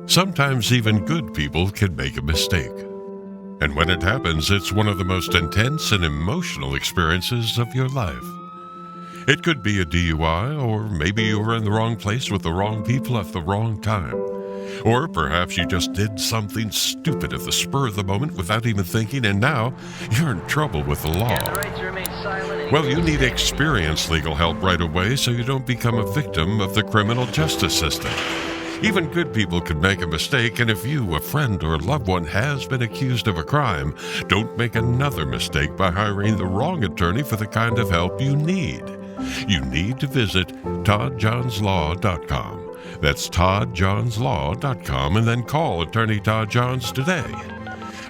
Sometimes even good people can make a mistake. And when it happens, it's one of the most intense and emotional experiences of your life. It could be a DUI, or maybe you were in the wrong place with the wrong people at the wrong time. Or perhaps you just did something stupid at the spur of the moment without even thinking, and now you're in trouble with the law. Well, you need experienced legal help right away so you don't become a victim of the criminal justice system. Even good people can make a mistake, and if you, a friend, or loved one has been accused of a crime, don't make another mistake by hiring the wrong attorney for the kind of help you need. You need to visit toddjohnslaw.com. That's toddjohnslaw.com, and then call Attorney Todd Johns today.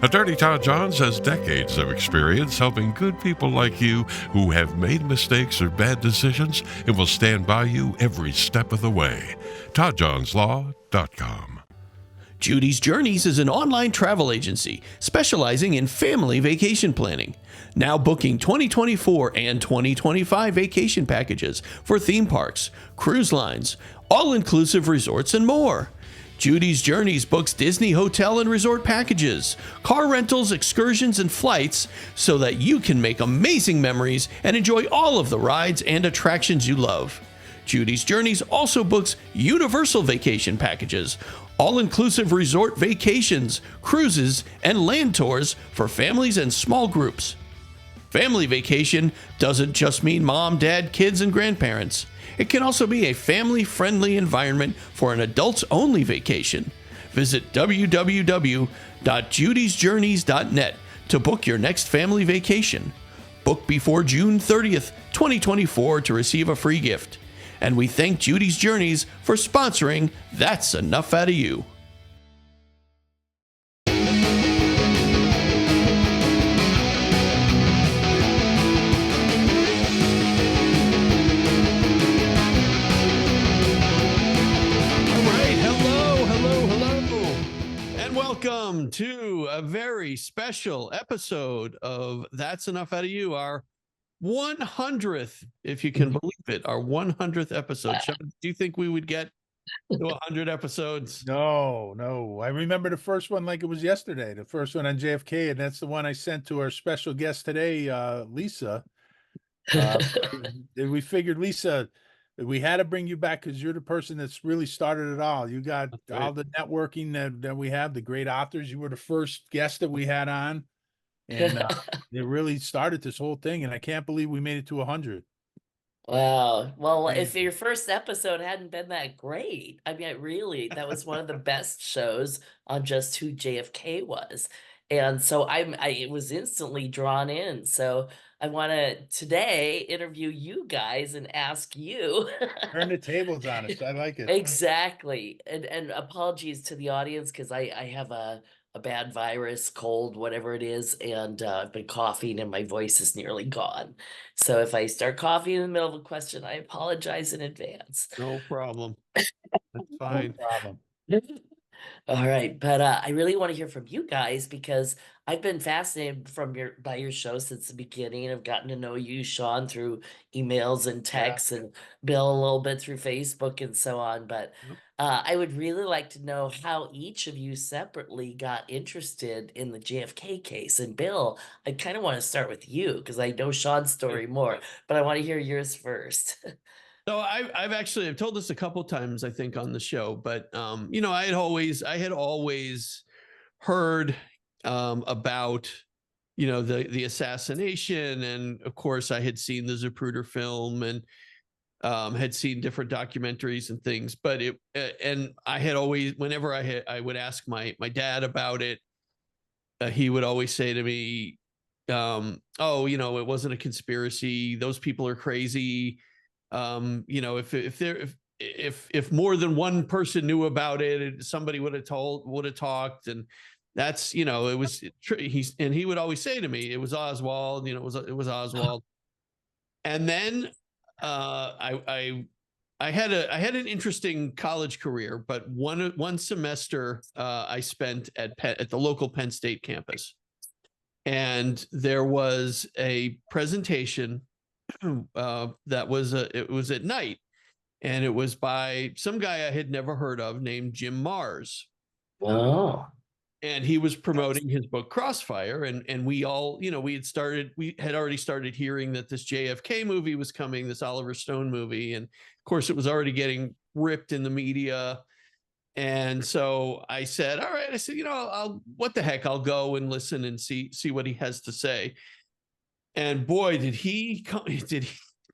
Attorney Todd Johns has decades of experience helping good people like you who have made mistakes or bad decisions and will stand by you every step of the way. toddjohnslaw.com. Judy's Journeys is an online travel agency specializing in family vacation planning. Now booking 2024 and 2025 vacation packages for theme parks, cruise lines, all-inclusive resorts, and more. Judy's Journeys books Disney hotel and resort packages, car rentals, excursions, and flights so that you can make amazing memories and enjoy all of the rides and attractions you love. Judy's Journeys also books universal vacation packages, all-inclusive resort vacations, cruises, and land tours for families and small groups. Family vacation doesn't just mean mom, dad, kids, and grandparents. It can also be a family-friendly environment for an adults-only vacation. Visit www.judysjourneys.net to book your next family vacation. Book before June 30th, 2024 to receive a free gift. And we thank Judy's Journeys for sponsoring That's Enough Out of You. Welcome to a very special episode of That's Enough Out of You, our 100th, if you can believe it, our 100th episode. Sean, do you think we would get to 100 episodes? No. I remember the first one like it was yesterday, the first one on JFK, and that's the one I sent to our special guest today, Lisa. We figured, Lisa, we had to bring you back because you're the person that's really started it all. You got all the networking that we have, the great authors. You were the first guest that we had on, and it really started this whole thing. And I can't believe we made it to 100. Wow. Well, if your first episode hadn't been that great, I mean, that was one of the best shows on just who JFK was. And so I was instantly drawn in. So I want to today interview you guys and ask you. Turn the tables on us. I like it. Exactly. And apologies to the audience because I have a bad virus, cold, whatever it is, and I've been coughing and my voice is nearly gone. So if I start coughing in the middle of a question, I apologize in advance. No problem. That's fine. No problem. All right, but I really want to hear from you guys because I've been fascinated by your show since the beginning. I've gotten to know you, Sean, through emails and texts, and Bill a little bit through Facebook and so on. But I would really like to know how each of you separately got interested in the JFK case. And Bill, I kind of want to start with you because I know Sean's story more, but I want to hear yours first. So I've told this a couple times, I think, on the show, but I had always heard about the assassination, and of course I had seen the Zapruder film and had seen different documentaries and things, but and I had always, whenever I would ask my dad about it, he would always say to me, it wasn't a conspiracy, those people are crazy. If more than one person knew about it, somebody would have talked, and that's, he would always say to me, it was Oswald, it was Oswald. And then I had an interesting college career, but one semester I spent at the local Penn State campus, and there was a presentation it was at night, and it was by some guy I had never heard of named Jim Marrs. Oh, and he was promoting his book Crossfire, and we all, we had already started hearing that this JFK movie was coming, this Oliver Stone movie, and of course it was already getting ripped in the media. And so I said, all right, I said, I'll what the heck, I'll go and listen and see what he has to say. And boy, did he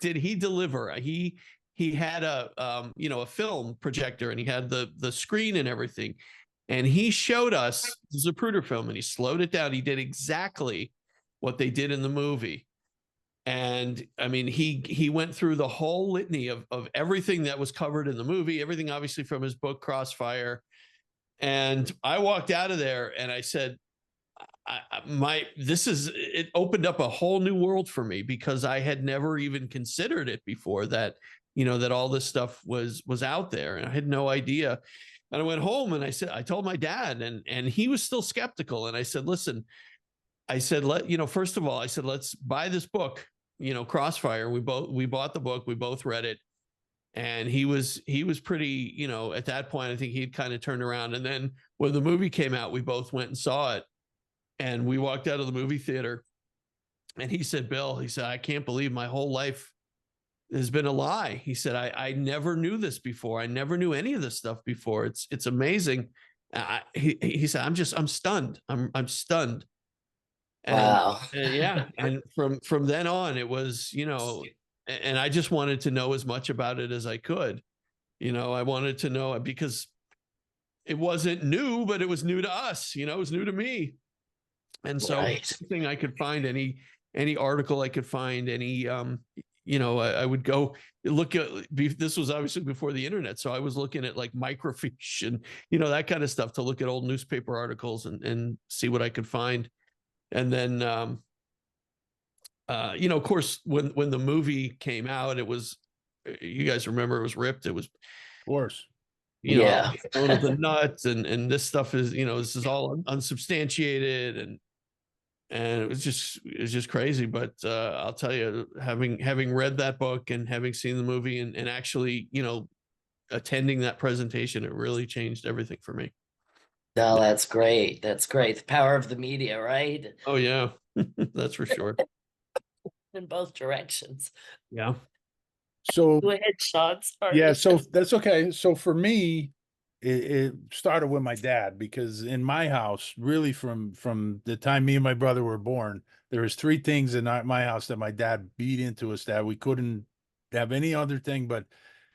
did he deliver. He had a film projector, and he had the screen and everything. And he showed us, this is a Zapruder film, and he slowed it down. He did exactly what they did in the movie. And I mean, he went through the whole litany of everything that was covered in the movie, everything obviously from his book Crossfire. And I walked out of there and I said, it opened up a whole new world for me, because I had never even considered it before, that that all this stuff was out there, and I had no idea. And I went home and I told my dad, and he was still skeptical. And I said, listen, I said, first of all, I said, let's buy this book, Crossfire. We bought the book, we both read it. And he was pretty, at that point, I think he'd kind of turned around. And then when the movie came out, we both went and saw it. And we walked out of the movie theater, and he said, Bill, he said, I can't believe my whole life has been a lie. He said, I never knew this before. I never knew any of this stuff before. It's amazing. He said, I'm stunned. I'm stunned. And, wow. yeah. And from then on, it was, and I just wanted to know as much about it as I could. I wanted to know, because it wasn't new, but it was new to us, it was new to me. And so anything I could find, any article I could find, I would go look at, this was obviously before the internet. So I was looking at like microfiche and, that kind of stuff, to look at old newspaper articles and see what I could find. And then, of course, when the movie came out, it was, you guys remember, it was ripped. It was, Of course. thrown up the nuts, and this stuff is, this is all unsubstantiated, and it was just crazy. But I'll tell you, having read that book and having seen the movie and actually, attending that presentation, it really changed everything for me. No, that's great. That's great. The power of the media, right? Oh yeah, that's for sure. In both directions. Yeah. So Go ahead, Sean. Sorry. yeah, so that's okay. So for me, it started with my dad, because in my house, really from the time me and my brother were born, there was three things in my house that my dad beat into us, that we couldn't have any other thing but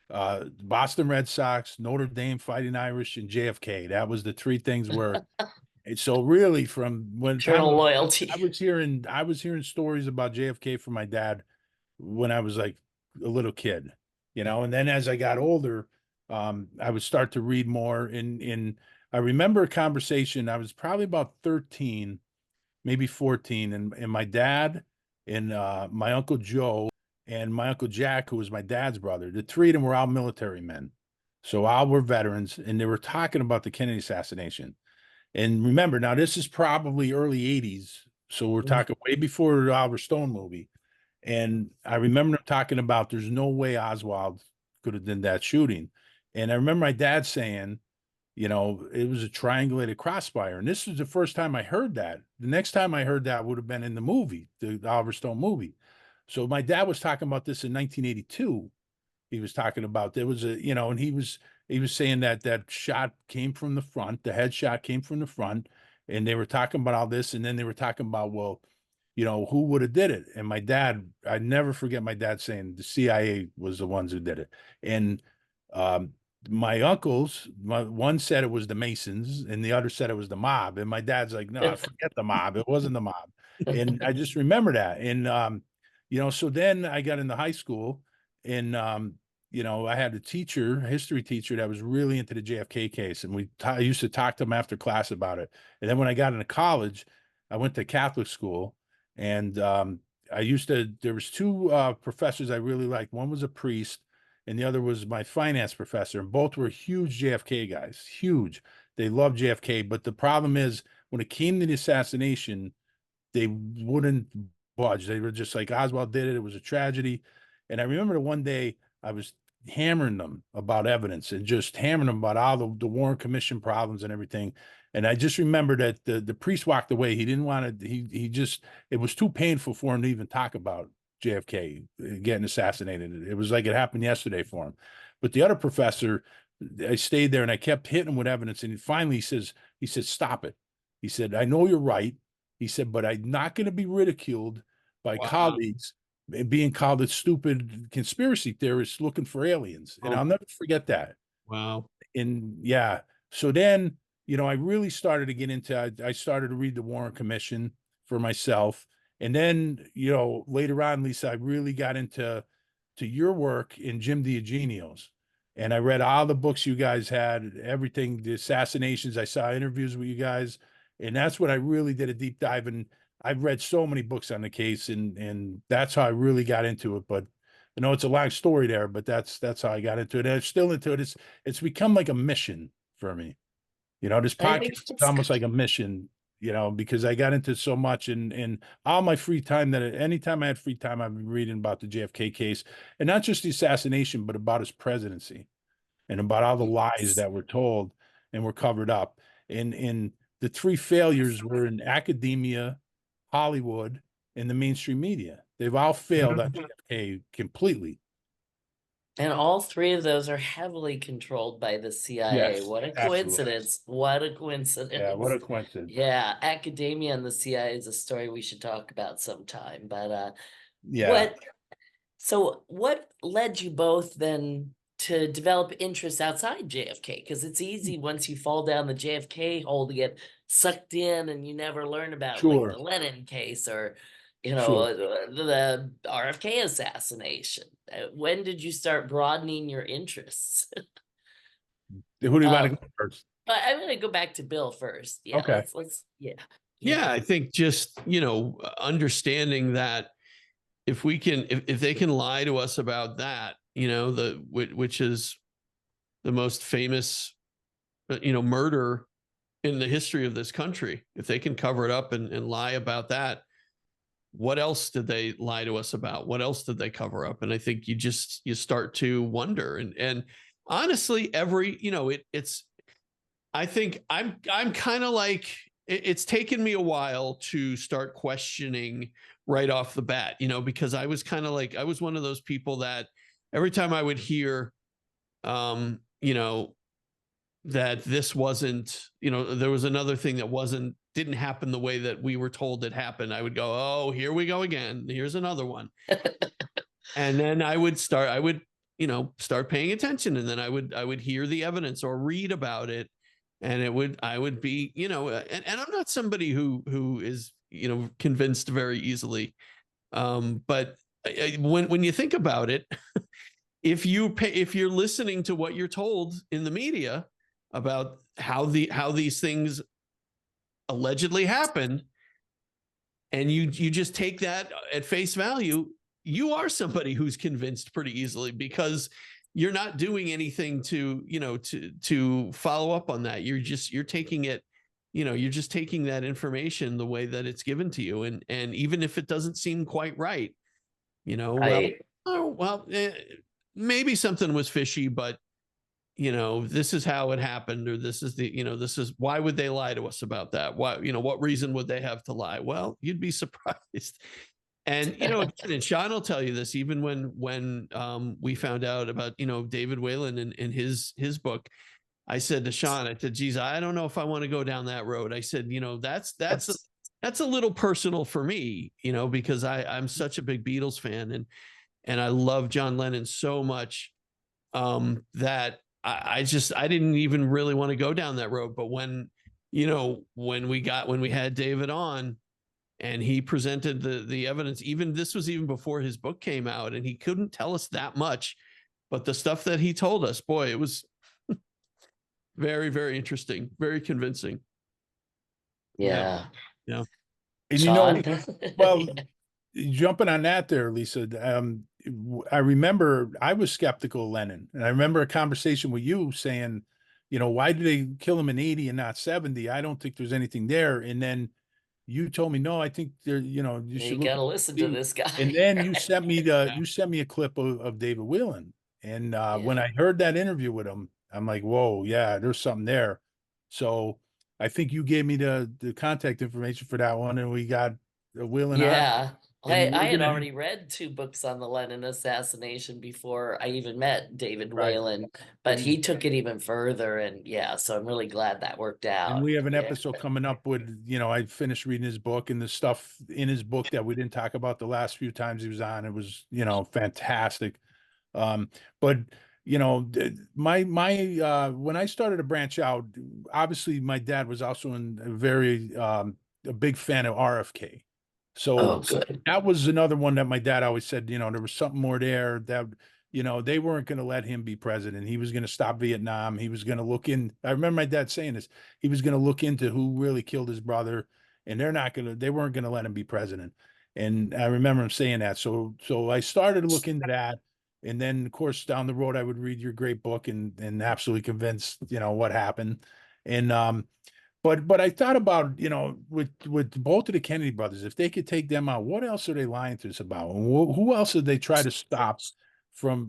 Boston Red Sox, Notre Dame Fighting Irish, and JFK. That was the three things where. So really, from when loyalty, I was hearing stories about JFK from my dad when I was like a little kid, and then as I got older, I would start to read more. I remember a conversation. I was probably about 13, maybe 14, and my dad and my Uncle Joe and my Uncle Jack, who was my dad's brother, the three of them were all military men. So all were veterans, and they were talking about the Kennedy assassination. And remember, now this is probably early 80s. So we're talking way before the Oliver Stone movie. And I remember them talking about there's no way Oswald could have done that shooting. And I remember my dad saying, it was a triangulated crossfire. And this was the first time I heard that. The next time I heard that would have been in the movie, the Oliver Stone movie. So my dad was talking about this in 1982. He was talking about there was and he was saying that shot came from the front, the headshot came from the front, and they were talking about all this, and then they were talking about, well, who would have did it? And my dad, I never forget my dad saying the CIA was the ones who did it. And my uncles, one said it was the Masons, and the other said it was the mob. And my dad's like, no, forget the mob. It wasn't the mob. And I just remember that. And so then I got into high school. And, I had a history teacher that was really into the JFK case. And I used to talk to him after class about it. And then when I got into college, I went to Catholic school. And there was two professors I really liked. One was a priest, and the other was my finance professor. And both were huge JFK guys, huge. They loved JFK. But the problem is, when it came to the assassination, they wouldn't budge. They were just like, Oswald did it. It was a tragedy. And I remember one day I was hammering them about evidence and just hammering them about all the Warren Commission problems and everything. And I just remember that the priest walked away. He didn't want to, he just, it was too painful for him to even talk about JFK getting assassinated. It was like it happened yesterday for him. But the other professor, I stayed there and I kept hitting him with evidence. And finally he says, stop it. He said, I know you're right. He said, but I'm not going to be ridiculed by colleagues being called a stupid conspiracy theorist looking for aliens. And I'll never forget that. Wow. And yeah, so then, I really started to get into, I started to read the Warren Commission for myself. And then, later on, Lisa, I really got into your work in Jim Diogenio's. And I read all the books you guys had, everything, the assassinations. I saw interviews with you guys. And that's when I really did a deep dive. And I've read so many books on the case, and that's how I really got into it. But it's a long story there, but that's how I got into it. And I'm still into it. It's become like a mission for me. This podcast is almost like a mission, because I got into so much, and all my free time, anytime I had free time, I've been reading about the JFK case, and not just the assassination, but about his presidency and about all the lies that were told and were covered up. And the three failures were in academia, Hollywood, and the mainstream media. They've all failed on JFK completely. And all three of those are heavily controlled by the CIA. Yes, What a absolutely. coincidence. What a coincidence. Yeah, what a coincidence. Yeah, academia and the CIA is a story we should talk about sometime. But Yeah. what led you both then to develop interests outside JFK? Because it's easy once you fall down the JFK hole to get sucked in and you never learn about like the Lennon case or the RFK assassination. When did you start broadening your interests? Who do you want to go first? But I'm going to go back to Bill first. Yeah, okay. Yeah, I think just, understanding that if they can lie to us about that, which is the most famous, murder in the history of this country, if they can cover it up and lie about that, what else did they lie to us about? What else did they cover up? And I think you start to wonder. And honestly, I think I'm kind of like, it's taken me a while to start questioning right off the bat, because I was kind of like, I was one of those people that every time I would hear, that this wasn't, there was another thing that didn't happen the way that we were told it happened, I would go, oh, here we go again. Here's another one. And then I would start paying attention. And then I would hear the evidence or read about it. And I would be, and I'm not somebody who is, convinced very easily. But when you think about it, if you're listening to what you're told in the media about how these things allegedly happened, and you just take that at face value, you are somebody who's convinced pretty easily, because you're not doing anything to follow up on that. You're taking it, you're just taking that information the way that it's given to you. And even if it doesn't seem quite right, maybe something was fishy, but this is how it happened, or this is why would they lie to us about that? Why, what reason would they have to lie? Well, you'd be surprised. And, and Sean will tell you this, even when we found out about, David Whalen in his book, I said to Sean, I said, geez, I don't know if I want to go down that road. I said, that's a little personal for me, because I'm such a big Beatles fan, and I love John Lennon so much, that I didn't even really want to go down that road. But when we had David on, and he presented the evidence, this was even before his book came out, and he couldn't tell us that much, but the stuff that he told us, boy, it was very, very interesting, very convincing. Yeah. And well, jumping on that there, Lisa, I remember I was skeptical of Lennon, and I remember a conversation with you saying, why did they kill him in 80 and not 70? I don't think there's anything there. And then you told me, no, I think there, you should gotta listen to this guy. And then you sent me a clip of David Whelan. And when I heard that interview with him, I'm like, whoa, yeah, there's something there. So I think you gave me the contact information for that one, and we got a wheel and Yeah. and I we're had gonna already read 2 books on the Lennon assassination before I even met David right. Whalen, but he took it even further, and yeah, so I'm really glad that worked And out. we have an Yeah. episode coming up with, I finished reading his book and the stuff in his book that we didn't talk about the last few times he was on. It was, fantastic. But my when I started to branch out, obviously my dad was also a big fan of RFK. Oh, So good. that was another one that my dad always said, there was something more there that, they weren't going to let him be president. He was going to stop Vietnam. He was going to look in. I remember my dad saying this. He was going to look into who really killed his brother, and they weren't going to let him be president. And I remember him saying that. So I started to look into that. And then, of course, down the road, I would read your great book and absolutely convinced, what happened. And but I thought about, with both of the Kennedy brothers, if they could take them out, what else are they lying to us about? And who else did they try to stop from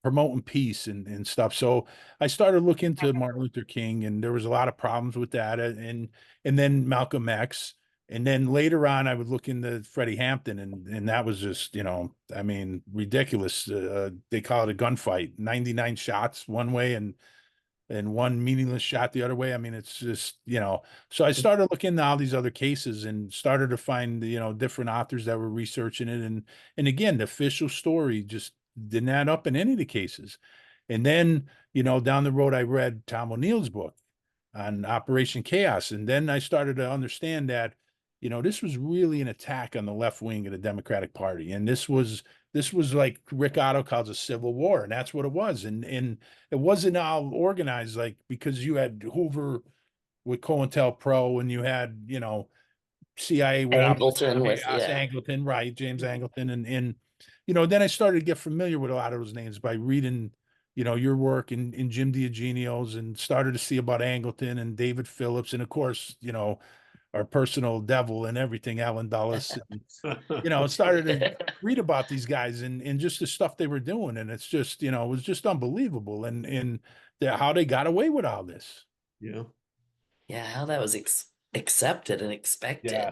promoting peace and stuff? So I started looking into Martin Luther King, and there was a lot of problems with that, and then Malcolm X. And then later on, I would look into Freddie Hampton, and that was just, I mean, ridiculous. They call it a gunfight, 99 shots one way and one meaningless shot the other way. I mean, it's just, so I started looking into all these other cases and started to find, different authors that were researching it. And again, the official story just didn't add up in any of the cases. And then, down the road, I read Tom O'Neill's book on Operation Chaos. And then I started to understand that, this was really an attack on the left wing of the Democratic Party. And this was like Rick Otto calls a civil war, and that's what it was. And it wasn't all organized, like, because you had Hoover with COINTELPRO, and you had, CIA with Angleton with, Chaos, yeah. Angleton, right, James Angleton, and then I started to get familiar with a lot of those names by reading, your work in Jim Diogenio's, and started to see about Angleton and David Phillips, and of course, our personal devil and everything, Alan Dulles. And, started to read about these guys and just the stuff they were doing. And it's just, it was just unbelievable. And how they got away with all this. Yeah. Yeah, how that was accepted and expected. Yeah.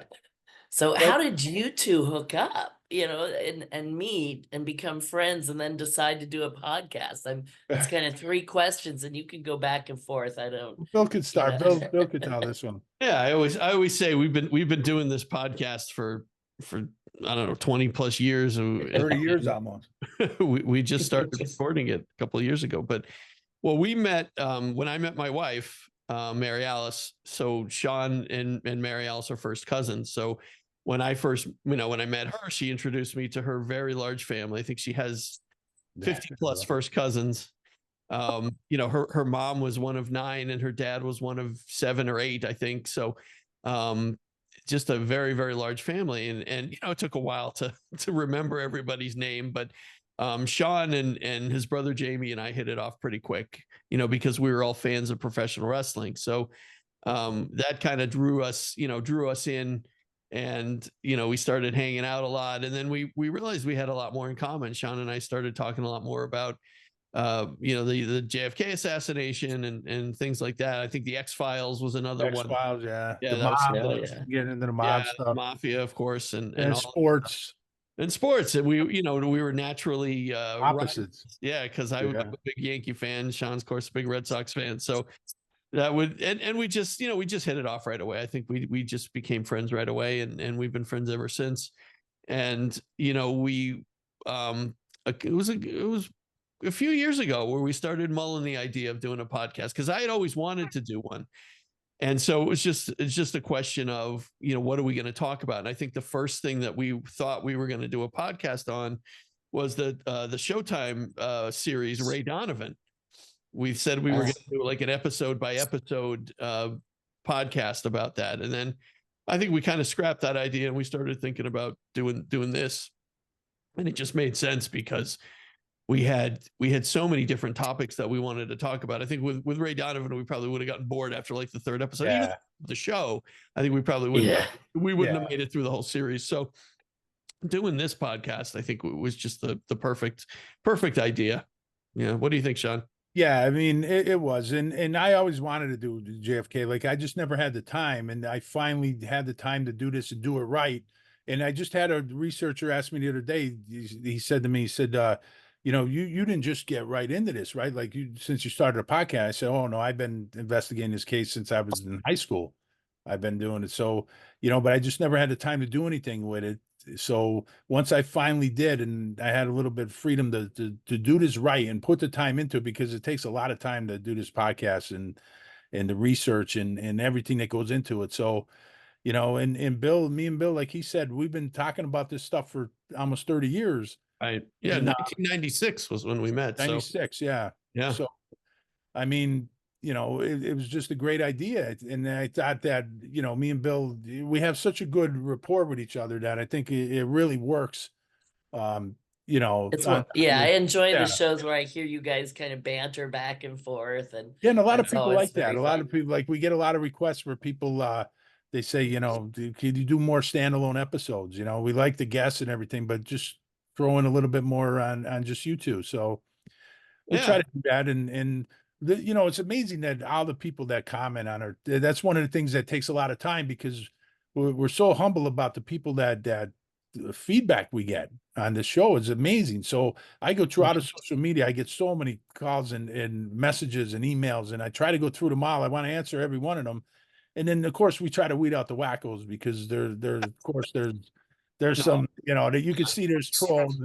So how did you two hook up, and meet and become friends and then decide to do a podcast? It's kind of 3 questions and you can go back and forth. I don't. Bill could start. Bill could tell this one. Yeah, I always say we've been doing this podcast for I don't know, 20 plus years. 30 years almost. we just started recording it a couple of years ago. But we met when I met my wife, Mary Alice. So Sean and Mary Alice are first cousins. So when I met her, she introduced me to her very large family. I think she has 50 plus first cousins. Her mom was one of 9 and her dad was one of 7 or 8, I think. So just a very large family. And it took a while to remember everybody's name, but Sean and his brother Jamie and I hit it off pretty quick, because we were all fans of professional wrestling. So that kind of drew us in, and we started hanging out a lot, and then we realized we had a lot more in common. Sean and I started talking a lot more about the JFK assassination and things like that. I think the X-Files was another one. X-Files, yeah. Yeah, The that was mob, another- getting into the mob stuff. Mafia, of course, and And all sports. and sports. And we were naturally Opposites. yeah, because I'm a big Yankee fan. Sean's, of course, a big Red Sox fan. So that would and we just hit it off right away. I think we just became friends right away, and we've been friends ever since. And it was a few years ago where we started mulling the idea of doing a podcast, because I had always wanted to do one. And so it's just a question of, what are we going to talk about? And I think the first thing that we thought we were going to do a podcast on was the Showtime series, Ray Donovan. We said we were going to do like an episode by episode podcast about that. And then I think we kind of scrapped that idea and we started thinking about doing this. And it just made sense because we had so many different topics that we wanted to talk about. I think with Ray Donovan, we probably would have gotten bored after like the 3rd episode. Yeah. Even the show, I think we probably wouldn't have made it through the whole series. So doing this podcast, I think was just the perfect idea. Yeah. What do you think, Sean? Yeah, I mean, it was, and I always wanted to do JFK. Like, I just never had the time, and I finally had the time to do this and do it right. And I just had a researcher ask me the other day. He said to me, he said, you didn't just get right into this, right? Like, since you started a podcast. I said, oh no, I've been investigating this case since I was in high school. I've been doing it, so but I just never had the time to do anything with it. So once I finally did, and I had a little bit of freedom to do this right and put the time into it, because it takes a lot of time to do this podcast and the research and everything that goes into it. So, and Bill, me and Bill, like he said, we've been talking about this stuff for almost 30 years. Yeah, And 1996 was when we met. 96, yeah. Yeah. So, I mean, it was just a great idea. And I thought that, me and Bill, we have such a good rapport with each other that I think it really works. It's I enjoy yeah. the shows where I hear you guys kind of banter back and forth, and Yeah, and a lot of that's people always like that. very A lot fun. of people, like, we get a lot of requests where people they say, can you do more standalone episodes? We like the guests and everything, but just throw in a little bit more on just you two. So we try to do that, and it's amazing that all the people that comment on her. That's one of the things that takes a lot of time, because we're so humble about the people that feedback we get on the show is amazing. So I go through out of social media, I get so many calls and messages and emails, and I try to go through them all. I want to answer every one of them, and then of course we try to weed out the wackos, because there's some that you can see there's trolls,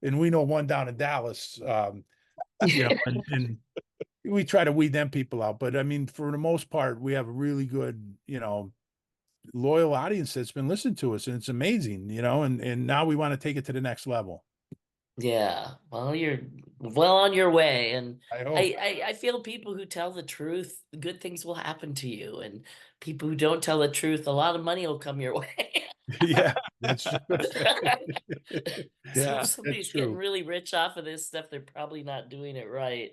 and we know one down in Dallas, and we try to weed them people out. But I mean, for the most part, we have a really good, loyal audience that's been listening to us, and it's amazing, and now we want to take it to the next level. Yeah, well, you're well on your way, and I hope. I feel people who tell the truth, good things will happen to you, and people who don't tell the truth, a lot of money will come your way. Yeah, that's true. So Yeah, if somebody's that's getting true. really rich off of this stuff, they're probably not doing it right.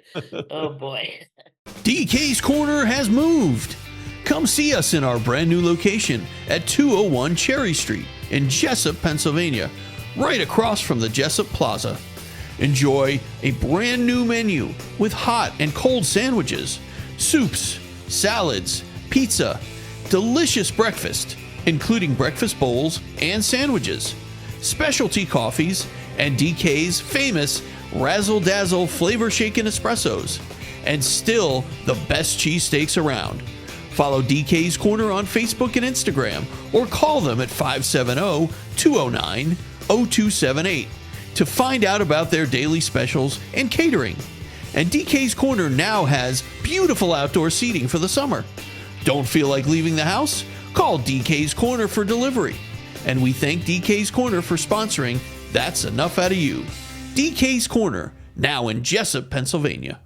Oh boy. DK's Corner has moved. Come see us in our brand new location at 201 Cherry Street in Jessup, Pennsylvania, right across from the Jessup Plaza. Enjoy a brand new menu with hot and cold sandwiches, soups, salads, pizza, delicious breakfast, including breakfast bowls and sandwiches, specialty coffees, and DK's famous Razzle Dazzle flavor shaken espressos, and still the best cheesesteaks around. Follow DK's Corner on Facebook and Instagram, or call them at 570-209-0278 to find out about their daily specials and catering. And DK's Corner now has beautiful outdoor seating for the summer. Don't feel like leaving the house? Call DK's Corner for delivery. And we thank DK's Corner for sponsoring That's Enough Out of You. DK's Corner, now in Jessup, Pennsylvania.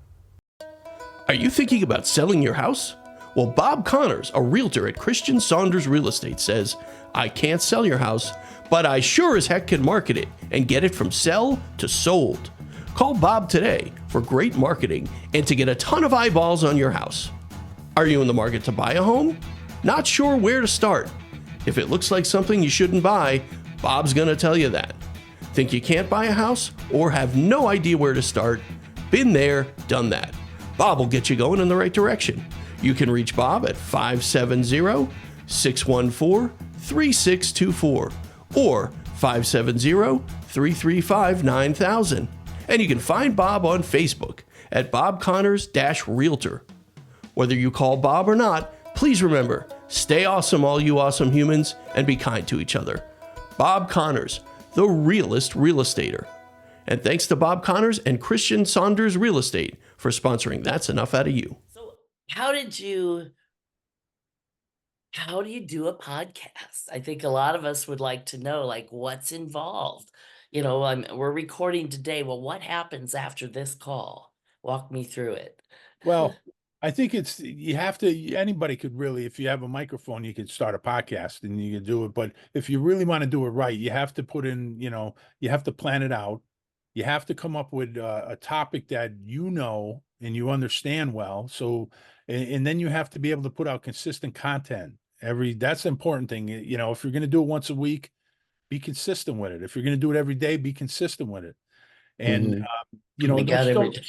Are you thinking about selling your house? Well, Bob Connors, a realtor at Christian Saunders Real Estate, says, I can't sell your house, but I sure as heck can market it and get it from sell to sold. Call Bob today for great marketing and to get a ton of eyeballs on your house. Are you in the market to buy a home? Not sure where to start? If it looks like something you shouldn't buy, Bob's going to tell you that. Think you can't buy a house or have no idea where to start? Been there, done that. Bob will get you going in the right direction. You can reach Bob at 570-614-3624 or 570-335-9000. And you can find Bob on Facebook at Bob Connors-Realtor. Whether you call Bob or not, please remember, stay awesome, all you awesome humans, and be kind to each other. Bob Connors, the realest real estater. And thanks to Bob Connors and Christian Saunders Real Estate for sponsoring That's Enough Out of You. So how do you do a podcast? I think a lot of us would like to know, like, what's involved. We're recording today. Well, what happens after this call? Walk me through it. Well, I think anybody could really, if you have a microphone, you could start a podcast and you can do it. But if you really want to do it right, you have to put in, you have to plan it out. You have to come up with a topic that and you understand well. So, and then you have to be able to put out consistent content. That's the important thing. If you're going to do it once a week, be consistent with it. If you're going to do it every day, be consistent with it. And, Mhm. you Oh know, my there's God, still, every day.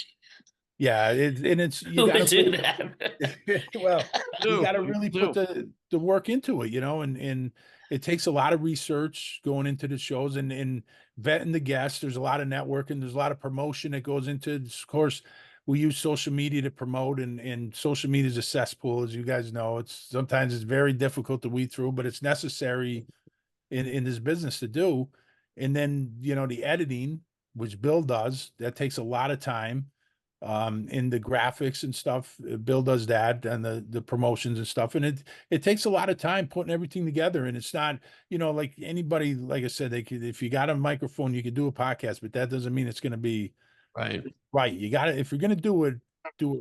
yeah, and it's, you Who got would to do put, that? well, you got to really put do. the work into it, you know, and it takes a lot of research going into the shows and vetting the guests. There's a lot of networking. There's a lot of promotion that goes into it. Of course, we use social media to promote, and social media is a cesspool, as you guys know. Sometimes it's very difficult to weed through, but it's necessary in this business to do. And then, you know, the editing, which Bill does, that takes a lot of time. In the graphics and stuff, Bill does that, and the promotions and stuff. And it takes a lot of time putting everything together. And it's not, you know, like anybody, like I said, they could, if you got a microphone, you could do a podcast, but that doesn't mean it's going to be Right. right. You got to, if you're going to do it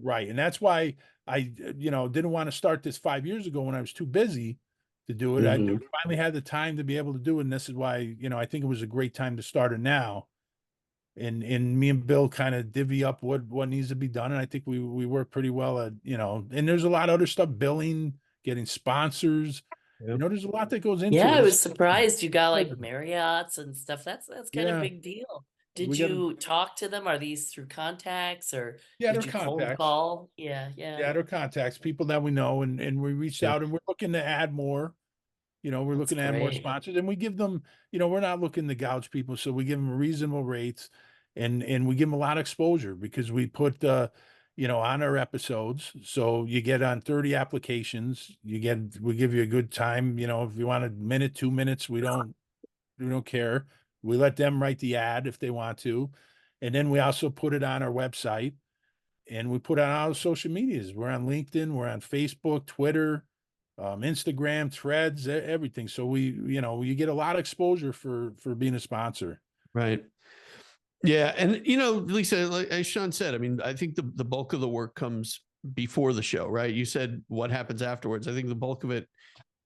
right. And that's why I, you know, didn't want to start this 5 years ago when I was too busy to do it. I Mhm. finally had the time to be able to do it. And this is why, you know, I think it was a great time to start it now. And me and Bill kind of divvy up what needs to be done. And I think we work pretty well at, you know, and there's a lot of other stuff, billing, getting sponsors. You Yep. know, there's a lot that goes into Yeah, it. I was It's, surprised you got like Marriott's and stuff. That's kind of yeah, big deal. we Did got to, you talk to them? Are these through contacts or yeah, did their you cold contacts. call? Yeah, yeah. Yeah, their contacts, people that we know, and we reached Yep. out and we're looking to add more. You know, we're That's looking to add more great. sponsors, and we give them, you know, we're not looking to gouge people, so we give them reasonable rates, and we give them a lot of exposure because we put you know, on our episodes. So you get on 30 applications, we give you a good time. You know, if you want a minute, 2 minutes, we don't care. We let them write the ad if they want to, and then we also put it on our website and we put on all the social medias. We're on LinkedIn, we're on Facebook, Twitter, Instagram, Threads, everything. So you know, you get a lot of exposure for being a sponsor. Right. Yeah. And, you know, Lisa, like, as Sean said, I mean, I think the bulk of the work comes before the show, right? You said what happens afterwards. I think the bulk of it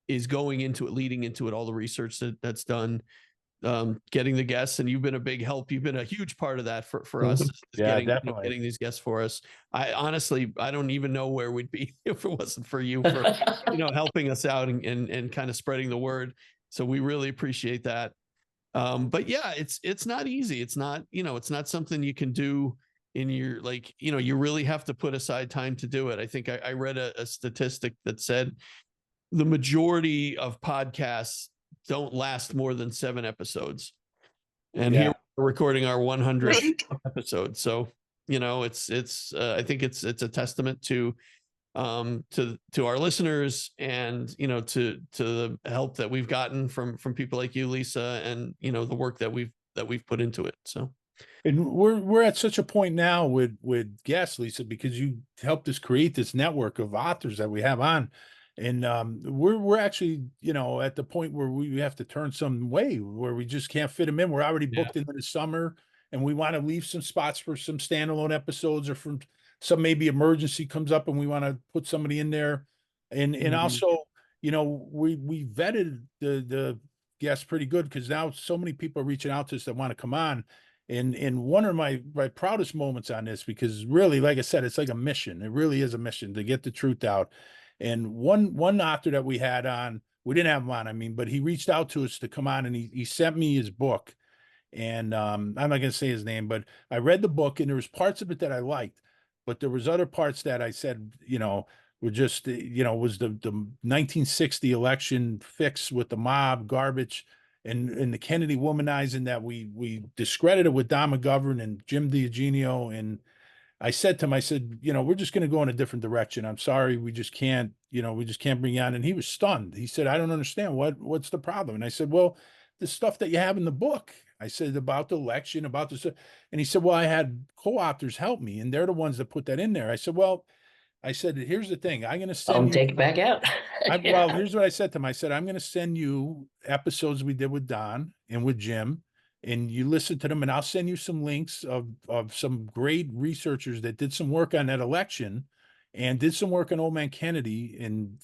is going into it, leading into it, all the research that's done, getting the guests, and you've been a big help. You've been a huge part of that for us, is Yeah, definitely. getting these guests for us. I honestly, I don't even know where we'd be if it wasn't for you for, you know, helping us out and kind of spreading the word. So we really appreciate that. But yeah, it's not easy. It's not, you know, it's not something you can do in your, like, you know, you really have to put aside time to do it. I think I read a statistic that said the majority of podcasts don't last more than 7 episodes. And Yeah. here we're recording our 100th episode. So, you know, I think it's a testament to our listeners, and, you know, to the help that we've gotten from people like you, Lisa, and, you know, the work that we've put into it. So, And we're at such a point now with guests, Lisa, because you helped us create this network of authors that we have on. And we're actually, you know, at the point where we have to turn some way where we just can't fit them in. We're already yeah. booked into the summer, and we want to leave some spots for some standalone episodes, or from some maybe emergency comes up and we want to put somebody in there. And Mhm. also, you know, we vetted the guests pretty good, because now so many people are reaching out to us that want to come on. And one of my proudest moments on this, because really, like I said, it's like a mission. It really is a mission to get the truth out. And one author that we had on, we didn't have him on, I mean, but he reached out to us to come on, and he sent me his book. And I'm not going to say his name, but I read the book, and there was parts of it that I liked, but there was other parts that I said, you know, were just, you know, was the 1960 election fix with the mob garbage, and the Kennedy womanizing that we discredited with Don McGovern and Jim DiEugenio. And I said to him, I said, you know, we're just going to go in a different direction. I'm sorry, we just can't, you know, we just can't bring you on. And he was stunned. He said, I don't understand, what's the problem? And I said, well, the stuff that you have in the book. I said about the election, about this, and he said, well, I had co-authors help me, and they're the ones that put that in there. I said, well, I said, here's the thing, I'm going to send you. Take it back out. Well, Yeah. here's what I said to him. I said, I'm going to send you episodes we did with Don and with Jim, and you listen to them, and I'll send you some links of some great researchers that did some work on that election and did some work on Old Man Kennedy, and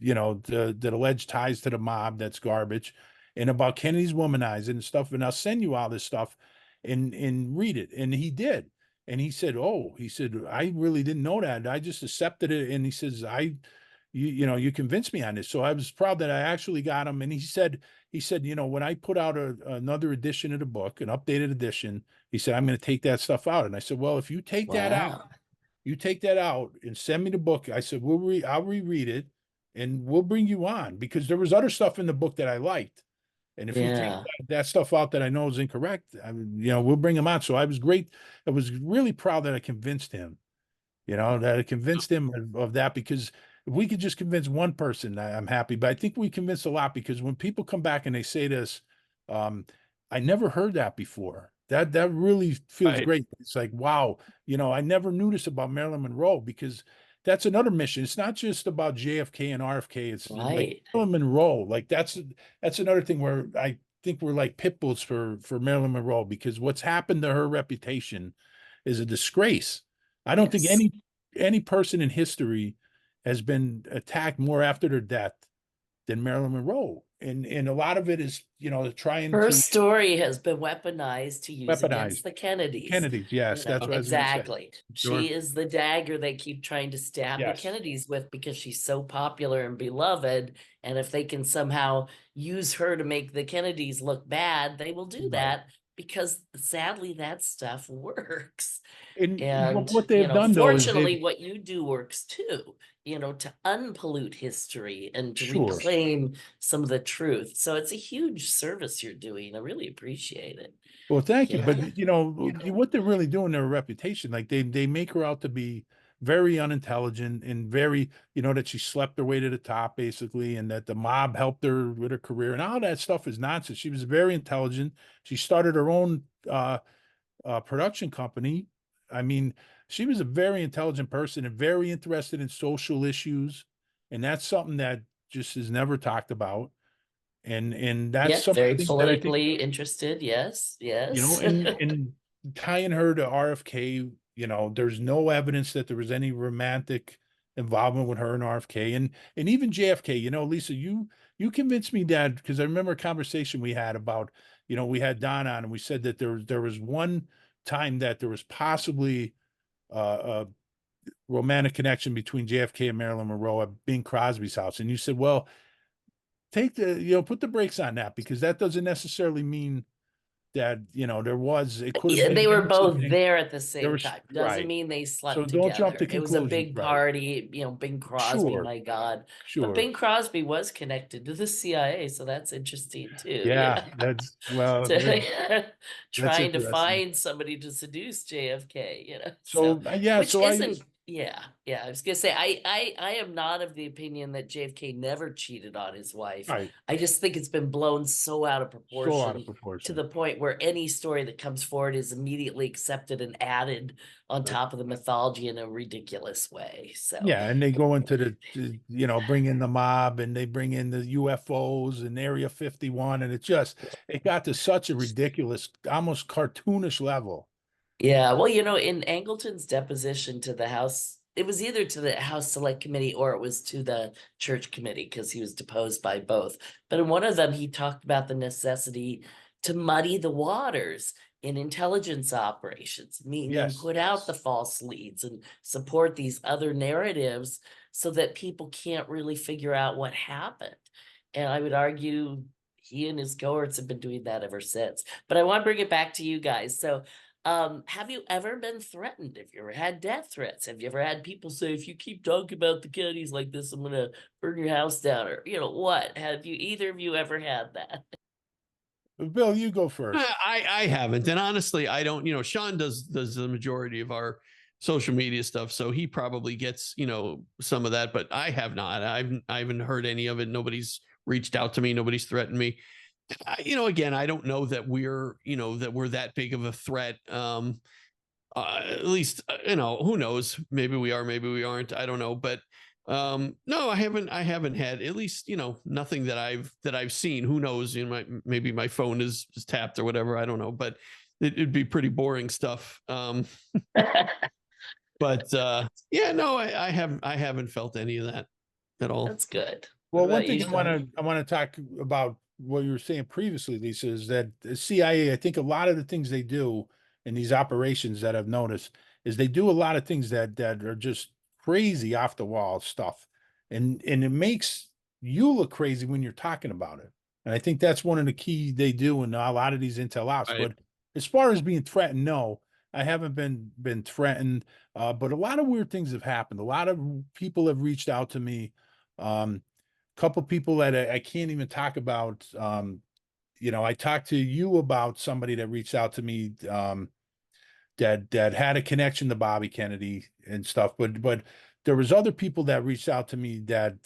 you know, the alleged ties to the mob. That's garbage. And about Kennedy's womanizing and stuff. And I'll send you all this stuff and read it. And he did. And he said, oh, he said, I really didn't know that. I just accepted it. And he says, you convinced me on this. So I was proud that I actually got him. And he said, when I put out another edition of the book, an updated edition, he said, I'm going to take that stuff out. And I said, well, if you take that out, Wow. you take that out and send me the book. I said, I'll reread it and we'll bring you on, because there was other stuff in the book that I liked. And if you take Yeah. that stuff out that I know is incorrect, we'll bring him on. So I was great. I was really proud that I convinced him, that I convinced him of that, because if we could just convince one person, I'm happy. But I think we convinced a lot, because when people come back and they say this, I never heard that before. That really feels Right. great. It's like, wow, I never knew this about Marilyn Monroe, because that's another mission. It's not just about JFK and RFK. It's like Right. Marilyn Monroe. Like that's another thing where I think we're like pit bulls for Marilyn Monroe, because what's happened to her reputation is a disgrace. I don't think Yes. any person in history has been attacked more after their death than Marilyn Monroe. And a lot of it is, trying Her to story has been weaponized to use weaponize against the Kennedys. Kennedys. Yes, that's what I was going to say. Exactly. Sure. She is the dagger they keep trying to stab the Yes. Kennedys with, because she's so popular and beloved. And if they can somehow use her to make the Kennedys look bad, they will do Right. that, because sadly that stuff works. And And, what they've done, though, is fortunately, what you do works too, to unpollute history and to Sure. reclaim some of the truth. So it's a huge service you're doing. I really appreciate it. Well, thank you. Yeah. But what they're really doing, their reputation, like they make her out to be very unintelligent and very, that she slept her way to the top, basically, and that the mob helped her with her career, and all that stuff is nonsense. She was very intelligent. She started her own production company. I mean, she was a very intelligent person and very interested in social issues, and that's something that just is never talked about. And that's Yes, very something that I think, politically interested. Yes, yes. and tying her to RFK, there's no evidence that there was any romantic involvement with her and RFK, and even JFK. Lisa, you convinced me that, because I remember a conversation we had about, we had Don on, and we said that there was one time that there was possibly a romantic connection between JFK and Marilyn Monroe at Bing Crosby's house, and you said, well, put the brakes on that, because that doesn't necessarily mean that it could have Yeah, been they were him both sleeping. there at the There same was time. Doesn't right. mean they So slept don't jump together. to It was a conclusions, big right? party, Bing Crosby, Sure, my God. But sure. Bing Crosby was connected to the CIA, so that's interesting too. Yeah, that's Trying to interesting. find somebody to seduce JFK, So yeah, which so isn't, yeah. I was gonna say, I am not of the opinion that JFK never cheated on his wife. right, I just think it's been blown so out of so out of proportion to proportion. the point where any story that comes forward is immediately accepted and added on top of the mythology in a ridiculous way. So Yeah, and they go into bring in the mob, and they bring in the UFOs and Area 51, and it got to such a ridiculous, almost cartoonish level. yeah, well, in Angleton's deposition to the House, it was either to the House Select Committee or it was to the Church Committee, because he was deposed by both. But in one of them, he talked about the necessity to muddy the waters in intelligence operations, meaning Yes. put out the false leads and support these other narratives so that people can't really figure out what happened. And I would argue he and his cohorts have been doing that ever since. But I want to bring it back to you guys. So, have you ever been threatened? Have you ever had death threats? Have you ever had people say, if you keep talking about the Kennedys like this, I'm gonna burn your house down? Or what? Have you either of you ever had that? Bill, you go first. I haven't, and honestly, I don't. Sean does the majority of our social media stuff, so he probably gets some of that, but I have not. I haven't heard any of it. Nobody's reached out to me. Nobody's threatened me. Again, I don't know that we're that big of a threat. At least, who knows? Maybe we are, maybe we aren't. I don't know, but no, I haven't had, at least, nothing that I've seen. Who knows? Maybe my phone is tapped or whatever. I don't know, but it'd be pretty boring stuff. But yeah, no, I haven't felt any of that at all. That's good. Well, What one about thing you, I want to talk about what you were saying previously, Lisa, is that the CIA, I think a lot of the things they do in these operations that I've noticed is they do a lot of things that are just crazy off the wall stuff. and it makes you look crazy when you're talking about it. And I think that's one of the key they do in a lot of these intel ops. Right. But as far as being threatened, no, I haven't been threatened. But a lot of weird things have happened. A lot of people have reached out to me. Couple people that I can't even talk about. I talked to you about somebody that reached out to me that had a connection to Bobby Kennedy and stuff, but there was other people that reached out to me that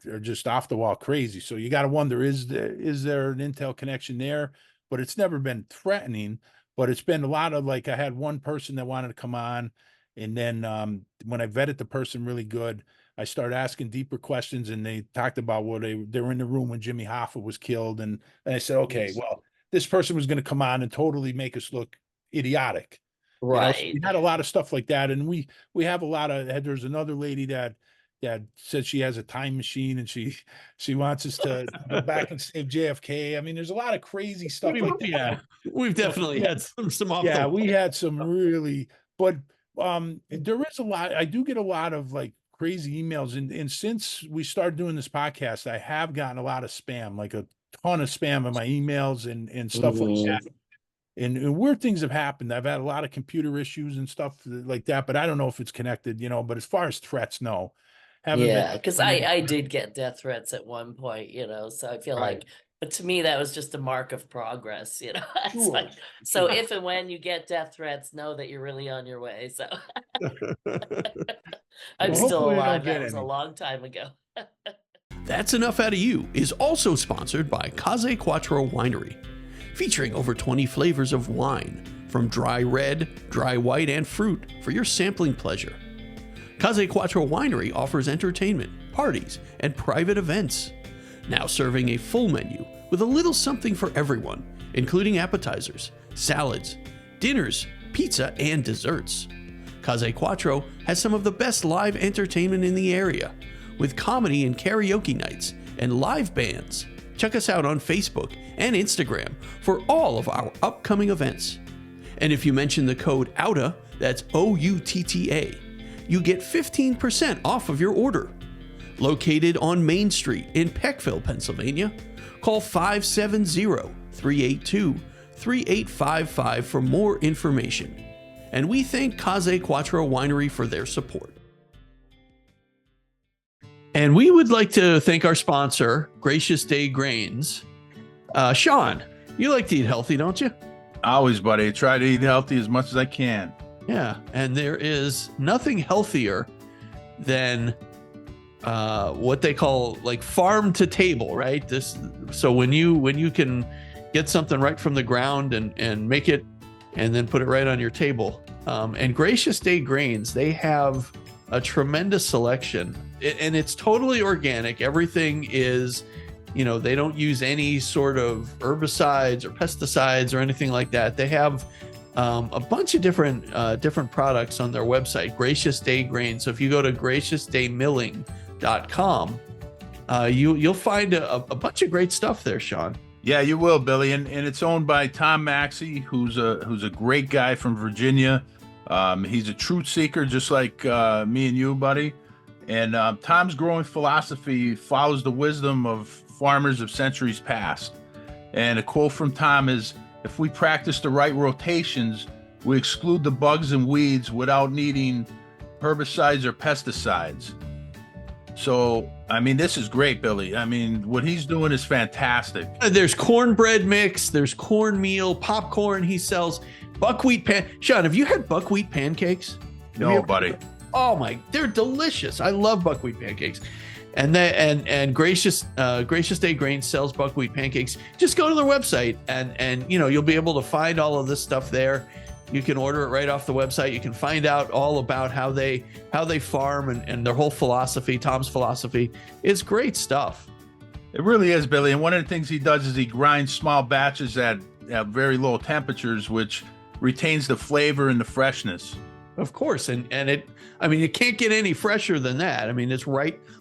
are just off the wall crazy. So you got to wonder, is there an intel connection there? But it's never been threatening, but it's been a lot of, like, I had one person that wanted to come on, and then when I vetted the person really good, I started asking deeper questions, and they talked about they were in the room when Jimmy Hoffa was killed, and I said, okay, well, this person was going to come on and totally make us look idiotic. So Right. we had a lot of stuff like that, and we have a lot of. There's another lady that said she has a time machine, and she wants us to go back and save JFK. I mean, there's a lot of crazy stuff like that. Yeah, we've definitely had some off. Yeah, we had some really, but there is a lot. I do get a lot of like crazy emails, and since we started doing this podcast, I have gotten a lot of spam, like a ton of spam in my emails and stuff like that. And weird things have happened. I've had a lot of computer issues and stuff like that, but I don't know if it's connected, But as far as threats, no. Yeah, because I did get death threats at one point, so I feel Right. like, but to me, that was just a mark of progress, It's Sure. like, so if and when you get death threats, know that you're really on your way. So I'm Well, still hopefully I don't alive. get That was a any. long time ago. That's Enough Out of You is also sponsored by Case Quattro Winery, featuring over 20 flavors of wine, from dry red, dry white, and fruit for your sampling pleasure. Case Quattro Winery offers entertainment, parties, and private events. Now serving a full menu with a little something for everyone, including appetizers, salads, dinners, pizza, and desserts. Case Quattro has some of the best live entertainment in the area, with comedy and karaoke nights and live bands. Check us out on Facebook and Instagram for all of our upcoming events. And if you mention the code OUTA, that's OUTTA, you get 15% off of your order. Located on Main Street in Peckville, Pennsylvania, call 570-382-3855 for more information. And we thank Case Quattro Winery for their support. And we would like to thank our sponsor, Gracious Day Grains. Sean, you like to eat healthy, don't you? Always, buddy. I try to eat healthy as much as I can. Yeah, and there is nothing healthier than what they call like farm to table, right? So when you can get something right from the ground and make it and then put it right on your table. And Gracious Day Grains, they have a tremendous selection, and it's totally organic. Everything is, they don't use any sort of herbicides or pesticides or anything like that. They have a bunch of different products on their website, Gracious Day Grains. So if you go to graciousdaymilling.com, you'll find a bunch of great stuff there, Sean. Yeah, you will, Billy. And it's owned by Tom Maxey, who's a great guy from Virginia. He's a truth seeker, just like me and you, buddy. And Tom's growing philosophy follows the wisdom of farmers of centuries past. And a quote from Tom is, "If we practice the right rotations, we exclude the bugs and weeds without needing herbicides or pesticides." So, I mean, this is great, Billy. I mean, what he's doing is fantastic. There's cornbread mix, there's cornmeal, popcorn he sells, buckwheat Sean, have you had buckwheat pancakes? No, buddy. Oh my, they're delicious. I love buckwheat pancakes. And Gracious Day Grains sells buckwheat pancakes. Just go to their website and you'll be able to find all of this stuff there. You can order it right off the website. You can find out all about how they farm and their whole philosophy. Tom's philosophy is great stuff. It really is, Billy. And one of the things he does is he grinds small batches at very low temperatures, which retains the flavor and the freshness. Of course. And it can't get any fresher than that. I mean, it's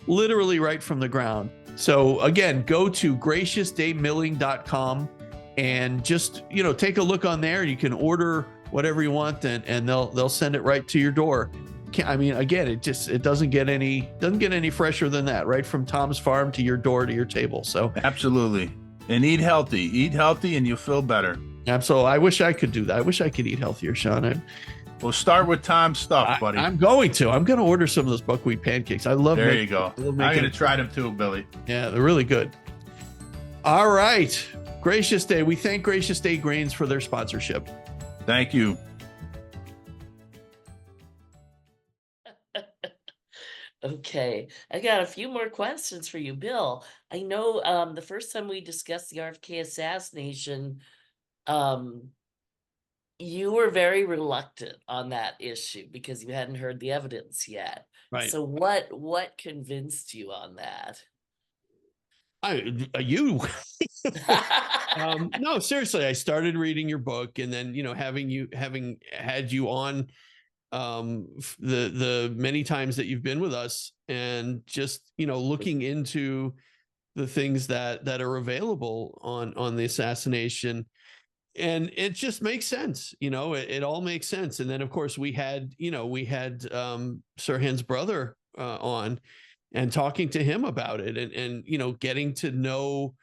literally right from the ground. So again, go to graciousdaymilling.com and just, take a look on there. You can order whatever you want and they'll send it right to your door. can't, I mean, again, it doesn't get any fresher than that, right? From Tom's farm to your door to your table. So Absolutely. And eat healthy and you'll feel better. absolutely. I wish I could do that. I wish I could eat healthier, Sean. We'll start with Tom's stuff, buddy. I'm going to order some of those buckwheat pancakes. I love There you go. I'm making going to try them too, Billy. Yeah, they're really good. All right. Gracious Day. We thank Gracious Day Grains for their sponsorship. Thank you. Okay, I got a few more questions for you, Bill. I know the first time we discussed the RFK assassination, um, you were very reluctant on that issue because you hadn't heard the evidence yet. Right. So what convinced you on that? You. No, seriously, I started reading your book, and then having had you on the many times that you've been with us, and just looking into the things that are available on the assassination, and it just makes sense. It all makes sense. And then of course we had Sirhan's brother on, and talking to him about it, and getting to know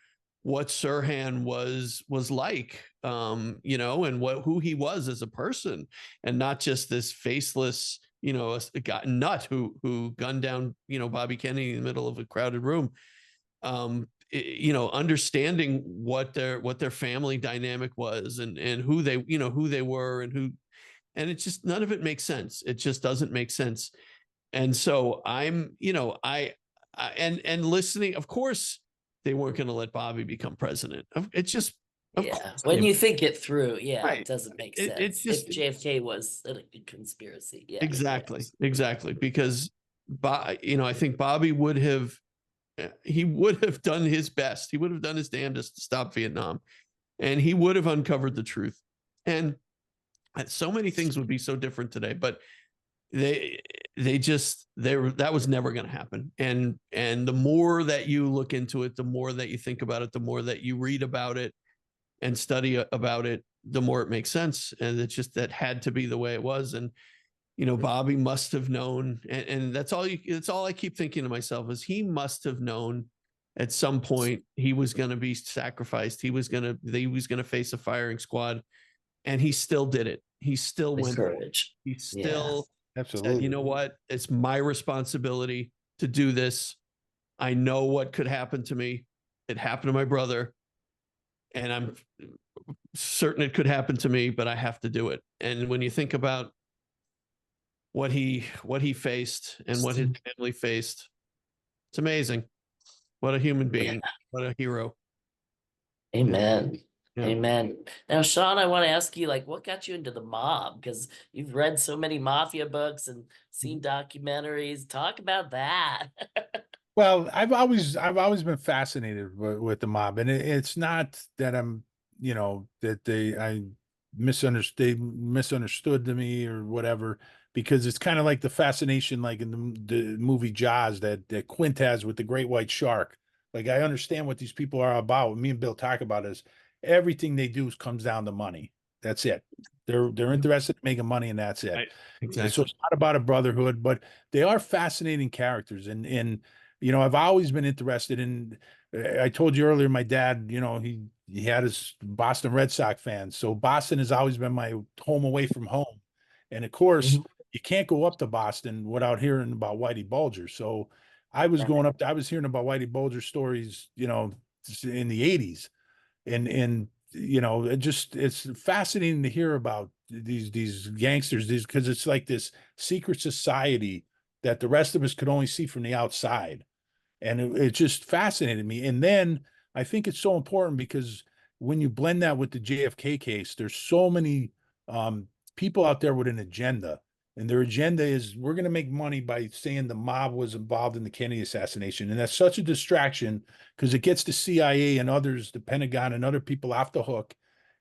what Sirhan was like, and who he was as a person, and not just this faceless, a nut who gunned down, Bobby Kennedy in the middle of a crowded room. Understanding what their family dynamic was, and who they were, and it just, none of it makes sense. It just doesn't make sense. And so I'm, and listening, of course, they weren't going to let Bobby become president. It's just, when you think it through, right. It doesn't make sense. It's just, if JFK was a conspiracy. Yeah, exactly. Because, I think Bobby would have done his best. He would have done his damnedest to stop Vietnam, and he would have uncovered the truth. And so many things would be so different today, but that was never going to happen. And the more that you look into it, the more that you think about it, the more that you read about it and study about it, the more it makes sense. And it's just, that had to be the way it was. And Bobby must have known, and that's all I keep thinking to myself, is he must have known at some point he was going to be sacrificed. He was going to face a firing squad, and he still did it. He still went. Courage. He still Absolutely. said, you know what? It's my responsibility to do this. I know what could happen to me. It happened to my brother, and I'm certain it could happen to me, but I have to do it. And when you think about what he faced and what his family faced, it's amazing. What a human being. What a hero. Amen. Yeah. Amen. Now, Sean, I want to ask you, what got you into the mob? Because you've read so many mafia books and seen documentaries. Talk about that. Well, I've always been fascinated with the mob, and it's not that I'm, that they misunderstood to me or whatever, because it's kind of like the fascination, like in the movie Jaws that Quint has with the great white shark. Like, I understand what these people are about. What me and Bill talk about is everything they do comes down to money. That's it. They're interested in making money, and that's it. Right. Exactly. So it's not about a brotherhood, but they are fascinating characters. And I've always been interested in. I told you earlier, my dad, he had his Boston Red Sox fans. So Boston has always been my home away from home. And of course, you can't go up to Boston without hearing about Whitey Bulger. So I was going up, I was hearing about Whitey Bulger stories, in the 80s. And it's fascinating to hear about these gangsters, because it's like this secret society that the rest of us could only see from the outside. And it just fascinated me. And then I think it's so important because when you blend that with the JFK case, there's so many people out there with an agenda. And their agenda is, we're going to make money by saying the mob was involved in the Kennedy assassination. And that's such a distraction, because it gets the CIA and others, the Pentagon and other people, off the hook,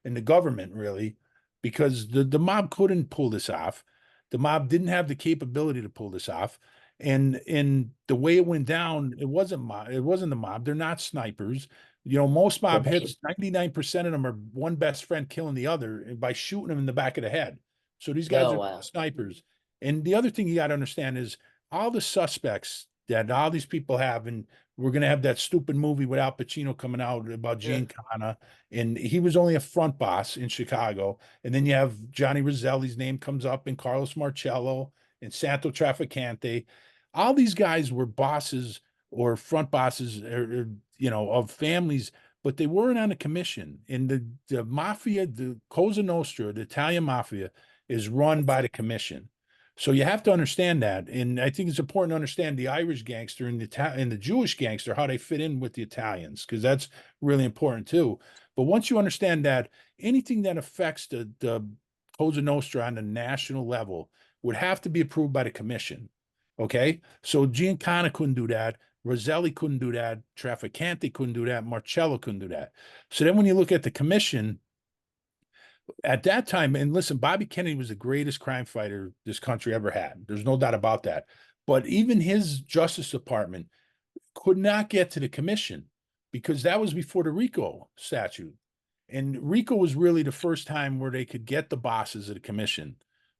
and the government, really, because the mob couldn't pull this off. The mob didn't have the capability to pull this off. And the way it went down, it wasn't the mob. They're not snipers. Most mob hits, 99% of them are one best friend killing the other by shooting them in the back of the head. So these guys are snipers. And the other thing you got to understand is all the suspects that all these people have, and we're going to have that stupid movie with Al Pacino coming out about Yeah. Giancana, and he was only a front boss in Chicago. And then you have Johnny Roselli's name comes up, and Carlos Marcello and Santo Trafficante. All these guys were bosses or front bosses, of families, but they weren't on a commission. And the mafia, the Cosa Nostra, the Italian mafia, is run by the commission. So you have to understand that, and I think it's important to understand the Irish gangster and the Jewish gangster, how they fit in with the Italians, because that's really important too. But once you understand that, anything that affects the Cosa Nostra on the national level would have to be approved by the commission. Okay, so Giancana couldn't do that, Roselli couldn't do that, Trafficante couldn't do that, Marcello couldn't do that. So then when you look at the commission, at that time, and listen, Bobby Kennedy was the greatest crime fighter this country ever had. There's no doubt about that. But even his Justice Department could not get to the commission because that was before the RICO statute. And RICO was really the first time where they could get the bosses of the commission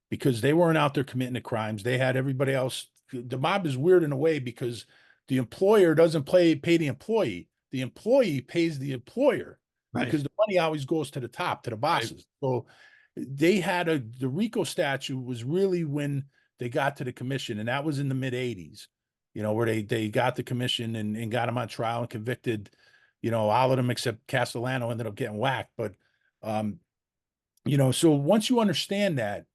because they weren't out there committing the crimes. They had everybody else. The mob is weird in a way because the employer doesn't pay the employee. The employee pays the employer. Right. Because the money always goes to the top, to the bosses. Right. So they had the RICO statute was really when they got to the commission, and that was in the mid 80s, where they got the commission and got them on trial and convicted, all of them except Castellano ended up getting whacked. But, so once you understand that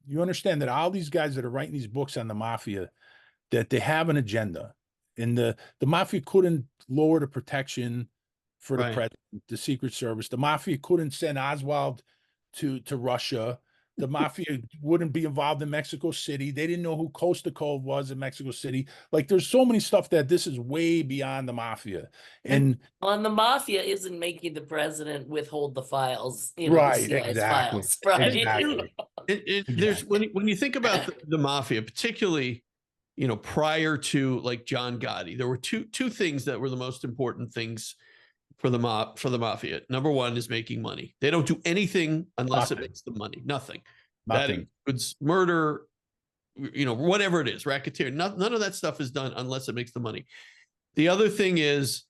all these guys that are writing these books on the mafia, that they have an agenda, and the mafia couldn't lower the protection for the president, the Secret Service. The mafia couldn't send Oswald to Russia. The mafia wouldn't be involved in Mexico City. They didn't know who Costa Cove was in Mexico City. Like, there's so many stuff that this is way beyond the mafia. And the mafia isn't making the president withhold the files, right, the exactly. files, right? Exactly. There's when you think about the mafia, particularly, prior to like John Gotti, there were two things that were the most important things for the mafia. Number one is making money. They don't do anything unless it makes them money. Nothing. That includes murder, whatever it is, racketeer. None of that stuff is done unless it makes the money. The other thing is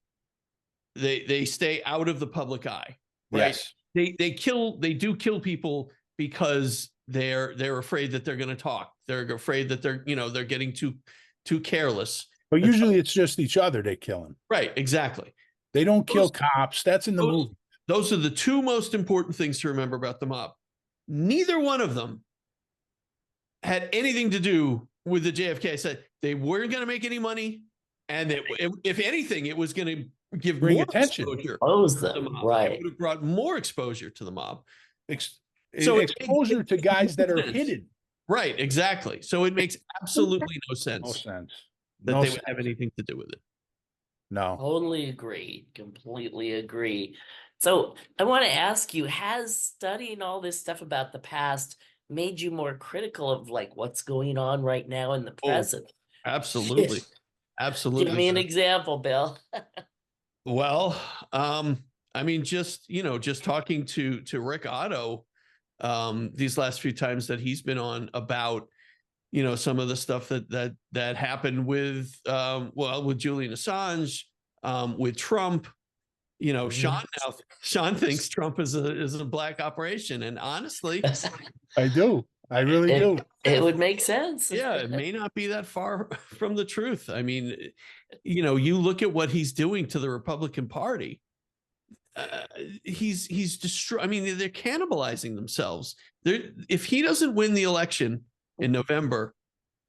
they stay out of the public eye. Right? Yes. They do kill people because they're afraid that they're going to talk. They're afraid that they're getting too careless. But usually it's just each other they kill them. Right, exactly. They don't kill cops. That's in the movie. Those are the two most important things to remember about the mob. Neither one of them had anything to do with the JFK. I said they weren't going to make any money, and if anything, it was going to give more attention. Exposure to the mob. Right. It would have brought more exposure to the mob. So exposure to guys that are hidden. Right, exactly. So it makes absolutely no sense. No sense. That they would have anything to do with it. No. Totally agree. Completely agree. So I want to ask you, has studying all this stuff about the past made you more critical of like what's going on right now in the present? Absolutely. Absolutely. Give me an example, Bill. Well, I mean, just talking to Rick Otto these last few times that he's been on about some of the stuff that happened with with Julian Assange, with Trump. Sean thinks Trump is a black operation, and honestly, I do. I really do. It would make sense. Yeah, it may not be that far from the truth. I mean, you look at what he's doing to the Republican Party. He's destroyed. I mean, they're cannibalizing themselves. If he doesn't win the election in November,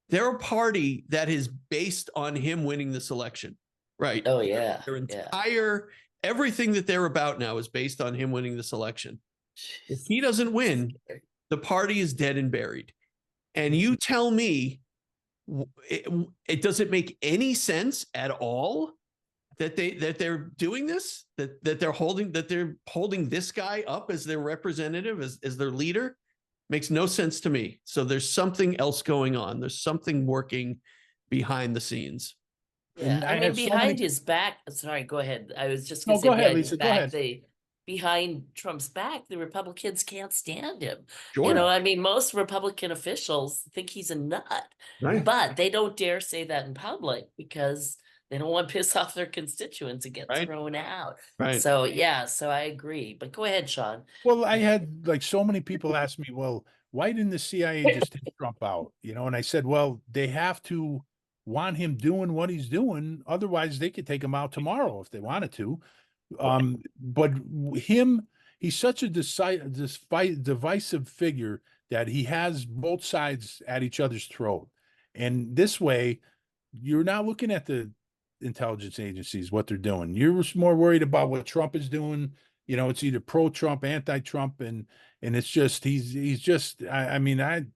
they're a party that is based on him winning this election, right? Oh yeah. Their entire everything that they're about now is based on him winning this election. If he doesn't win, the party is dead and buried. And you tell me, it doesn't make any sense at all that they're doing this, that they're holding this guy up as their representative, as their leader. Makes no sense to me. So there's something else going on. There's something working behind the scenes. Yeah, I mean, behind his back. Sorry, go ahead. I was just going to say go ahead, behind his Lisa. back, Go ahead. behind Trump's back, the Republicans can't stand him. Sure. You know, I mean, most Republican officials think he's a nut, Right. but they don't dare say that in public because they don't want to piss off their constituents and get Right. thrown out. Right. So yeah, so I agree. But go ahead, Sean. Well, I had like so many people ask me, well, why didn't the CIA just take Trump out? You know, and I said, well, they have to want him doing what he's doing. Otherwise, they could take him out tomorrow if they wanted to. But him, he's such a divisive figure that he has both sides at each other's throat. And this way, you're not looking at the intelligence agencies, what they're doing. You're more worried about what Trump is doing. You know, it's either pro-Trump, anti-Trump, and it's just he's just I mean, I'm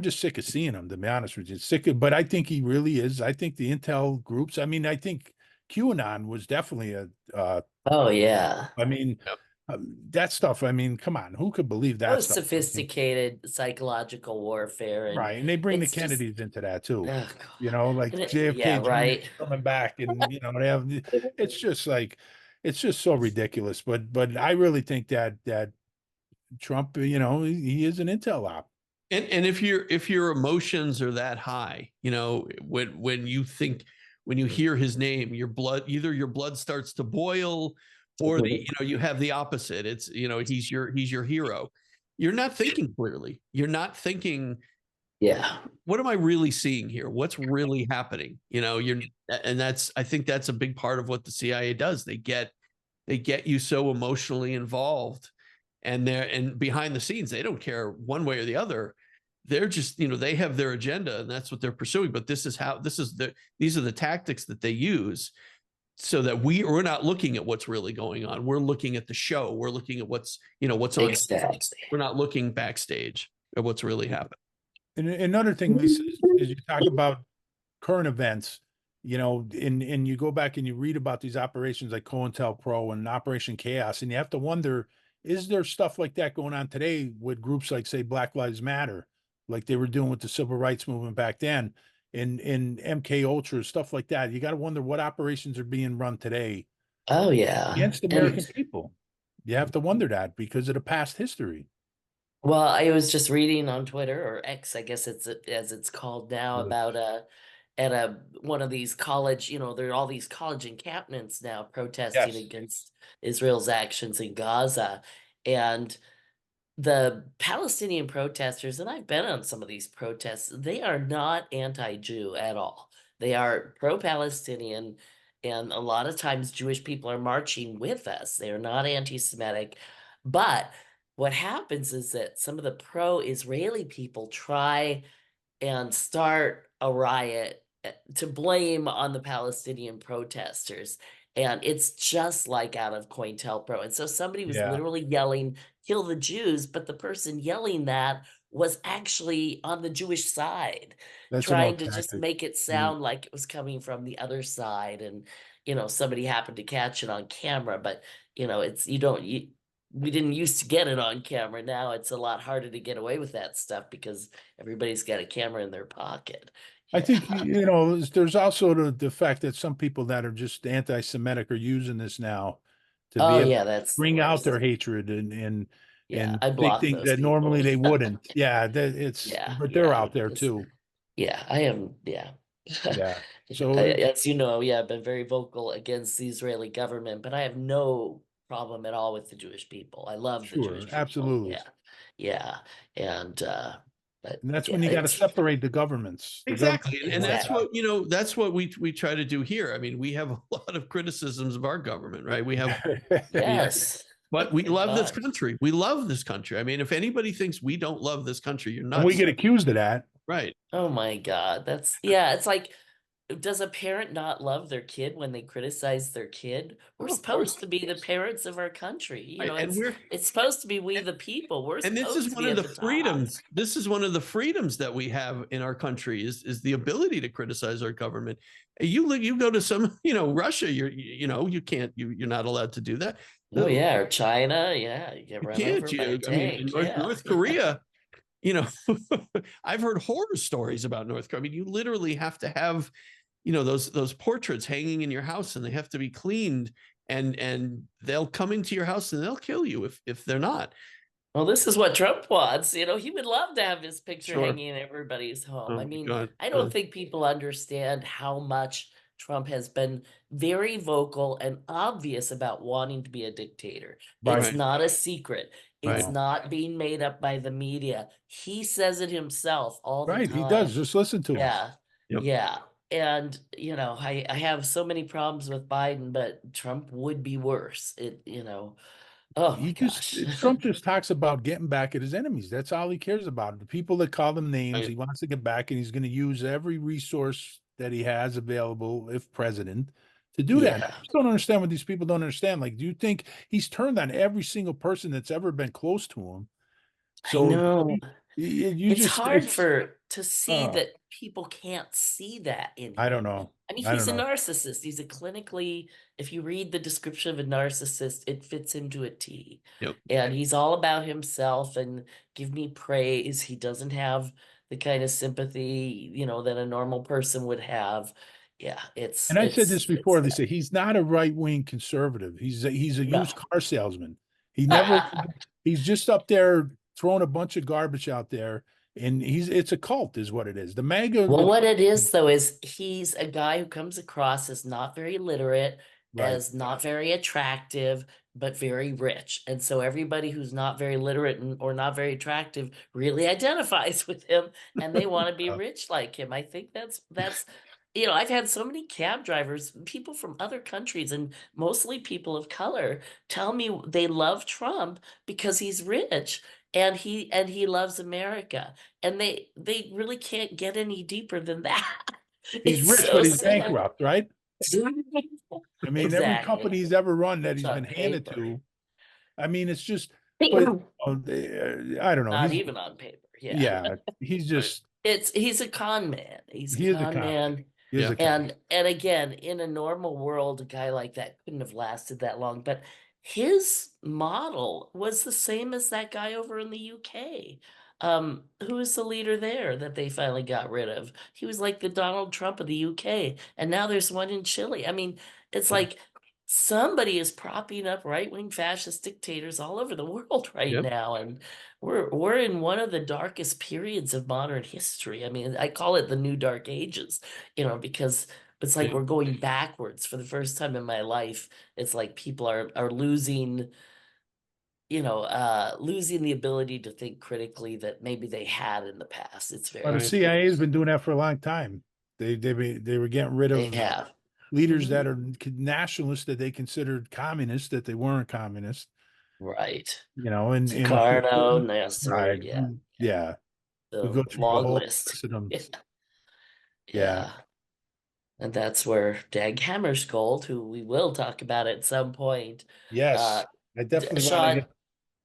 just sick of seeing him, to be honest with you. Sick of, but I think he really is. I think the intel groups, I mean, I think QAnon was definitely Oh yeah. I mean, Yep. that stuff, I mean, come on, who could believe that That was stuff? sophisticated psychological warfare. And Right. And they bring the it's just- Kennedys into that too. oh, God. You know, like And it- JFK yeah, Jr. right. coming back, and you know, they have it's just like it's just so ridiculous. But I really think that Trump, you know, he is an intel op. And if your emotions are that high, you know, when you hear his name, your blood starts to boil, or you have the opposite. It's, you know, he's your hero. You're not thinking clearly. You're not thinking, Yeah. what am I really seeing here? What's really happening? You know, I think that's a big part of what the CIA does. They get you so emotionally involved, and behind the scenes, they don't care one way or the other. They're just, you know, they have their agenda and that's what they're pursuing. But these are the tactics that they use so that we're not looking at what's really going on. We're looking at the show. We're looking at what's on. Exactly. We're not looking backstage at what's really happening. And another thing, Lisa, is you talk about current events, you know, and you go back and you read about these operations like COINTELPRO and Operation Chaos, and you have to wonder, is there stuff like that going on today with groups like, say, Black Lives Matter, like they were doing with the civil rights movement back then, and MK Ultra, stuff like that? You got to wonder what operations are being run today Oh yeah. against American And- people. You have to wonder that because of the past history. Well, I was just reading on Twitter, or X, I guess it's as it's called now, Yeah. about at one of these college, you know, there are all these college encampments now protesting Yes. against Israel's actions in Gaza. And the Palestinian protesters, and I've been on some of these protests, they are not anti-Jew at all. They are pro-Palestinian, and a lot of times Jewish people are marching with us. They are not anti-Semitic. But what happens is that some of the pro-Israeli people try and start a riot to blame on the Palestinian protesters. And it's just like out of COINTELPRO. And so somebody was Yeah. literally yelling, kill the Jews, but the person yelling that was actually on the Jewish side, That's an trying old to just tactic. make it sound like it was coming from the other side. And, you know, somebody happened to catch it on camera, but, you know, we didn't used to get it on camera. Now it's a lot harder to get away with that stuff because everybody's got a camera in their pocket. I think, you know, there's also the fact that some people that are just anti-Semitic are using this now to Oh be able yeah, to that's the bring out worst. their hatred and Yeah, I big block things those that normally people. they wouldn't. Yeah, it's Yeah, but they're yeah, out there because- too. Yeah, I am. Yeah. Yeah. So As you know, yeah, I've been very vocal against the Israeli government, but I have no problem at all with the Jewish people. I love the Sure, Jewish people. absolutely. Yeah. Yeah. And but and that's yeah, when you got to it's- separate the governments. The Exactly. government- And that's what, you know, that's what we try to do here. I mean, we have a lot of criticisms of our government, right? We have, Yes. but we love this God. country. We love this country. I mean, if anybody thinks we don't love this country, you're not and we get accused of that. right. Oh my God. It's like, does a parent not love their kid when they criticize their kid? We're Oh, of supposed course. to be the parents of our country. You Right, know, and it's supposed to be we the people. We're And this supposed is to one be of at the top. freedoms. This is one of the freedoms that we have in our country is the ability to criticize our government. You go to some, you know, Russia, you can't, you're not allowed to do that. Oh yeah, or China, yeah, you get You run can't. over by a I mean, tank. in Yeah. North Korea, you know, I've heard horror stories about North Korea. I mean, you literally have to have, you know, those portraits hanging in your house, and they have to be cleaned and they'll come into your house and they'll kill you if they're not. Well, this is what Trump wants. You know, he would love to have his picture Sure. hanging in everybody's home. Oh I my mean, God. I don't think people understand how much Trump has been very vocal and obvious about wanting to be a dictator. It's Right. not a secret. It's Right. not being made up by the media. He says it himself all the Right, time. he does. Just listen to him. Yeah. Yep. Yeah. And, you know, I have so many problems with Biden, but Trump would be worse. Oh my gosh. Trump just talks about getting back at his enemies. That's all he cares about. The people that call him names, Right. he wants to get back, and he's going to use every resource that he has available, if president, to do that. And I Yeah. just don't understand what these people don't understand. Like, do you think he's turned on every single person that's ever been close to him? I know. You It's just hard to see uh, that people can't see that in I don't him. know. I mean, I he's a don't know. narcissist. He's a clinically, if you read the description of a narcissist, it fits him to a T. Yep. And he's all about himself and give me praise. He doesn't have the kind of sympathy, you know, that a normal person would have. Yeah, And I said this before, it's Lisa, he's not a right-wing conservative. He's a no. used car salesman. He never he's just up there throwing a bunch of garbage out there, and it's a cult is what it is. The MAGA Well, what it is though is he's a guy who comes across as not very literate, right. as not very attractive, but very rich. And so everybody who's not very literate or not very attractive really identifies with him and they want to be rich like him. I think that's you know, I've had so many cab drivers, people from other countries and mostly people of color tell me they love Trump because he's rich and he loves America. And they really can't get any deeper than that. He's It's rich, so but he's sad. bankrupt, right? I mean, every company Exactly. he's ever run that It's he's on been handed paper. to, I mean, it's just, but I don't know. Not He's even on paper. Yeah. yeah, he's just He's a con man. He's he a is a con con. man. He is Yeah. a con. And again, in a normal world, a guy like that couldn't have lasted that long. But his model was the same as that guy over in the UK. Who is the leader there that they finally got rid of? He was like the Donald Trump of the UK, and now there's one in Chile. I mean, it's Yeah. like somebody is propping up right-wing fascist dictators all over the world right Yep. now, and we're in one of the darkest periods of modern history. I mean, I call it the new dark ages, you know, because it's like Yeah. we're going backwards for the first time in my life. It's like people are losing, you know, losing the ability to think critically that maybe they had in the past. It's Well, the very, CIA has been doing that for a long time. They were getting rid they of have. leaders that Mhm. are nationalists that they considered communists that they weren't communists, Right. you know, and Sukarno, Nasser, right, yeah. we The go through the long whole list. list of them. Yeah. Yeah. Yeah. And that's where Dag Hammarskjöld, who we will talk about at some point, Yes, I definitely want to Sean, get.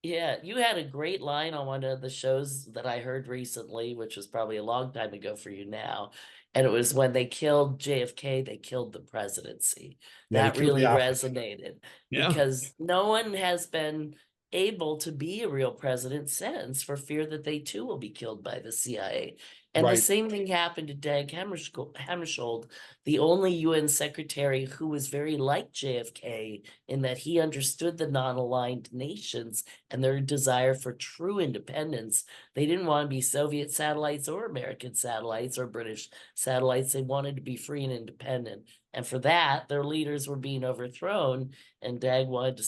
yeah, you had a great line on one of the shows that I heard recently, which was probably a long time ago for you now. And it was when they killed JFK, they killed the presidency. Yeah, they That killed the really office. resonated Yeah. because no one has been able to be a real president since for fear that they too will be killed by the CIA. And the Right. same thing happened to Dag Hammarskjöld, the only UN secretary who was very like JFK in that he understood the non-aligned nations and their desire for true independence. They didn't want to be Soviet satellites or American satellites or British satellites. They wanted to be free and independent. And for that, their leaders were being overthrown, and Dag wanted to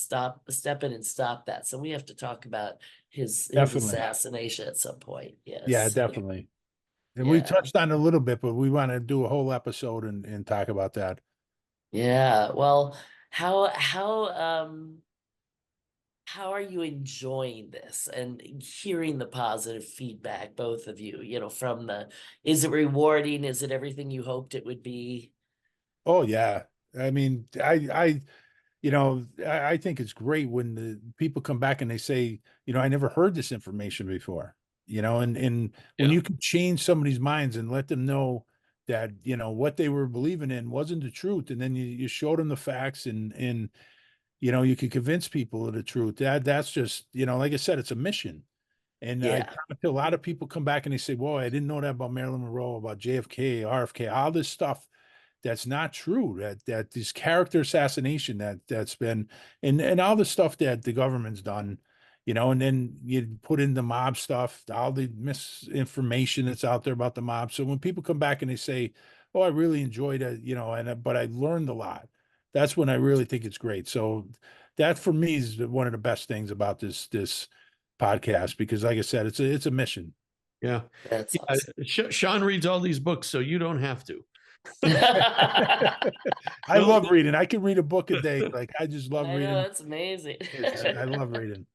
step in and stop that. So we have to talk about his Definitely. assassination at some point. Yeah, Yes. definitely. And we Yeah. touched on it a little bit, but we want to do a whole episode and talk about that. Yeah. Well, how are you enjoying this and hearing the positive feedback, both of you, you know, from is it rewarding? Is it everything you hoped it would be? Oh yeah. I mean, I think it's great when the people come back and they say, I never heard this information before, and when Yeah. you can change somebody's minds and let them know that, what they were believing in wasn't the truth. And then you show them the facts and, you can convince people of the truth. That's just, like I said, it's a mission. And I Yeah. talk to a lot of people come back and they say, "Whoa, I didn't know that about Marilyn Monroe, about JFK, RFK, all this stuff that's not true. That this character assassination that's been and all the stuff that the government's done, you know, and then you put in the mob stuff, all the misinformation that's out there about the mob. So when people come back and they say, "Oh, I really enjoyed it," you know, but I learned a lot. That's when I really think it's great. So that for me is one of the best things about this podcast because, like I said, it's a mission. Yeah. That's Yeah, awesome. Sean reads all these books, so you don't have to. I love reading. I can read a book a day. Like I just love I know, reading. that's amazing. I love reading.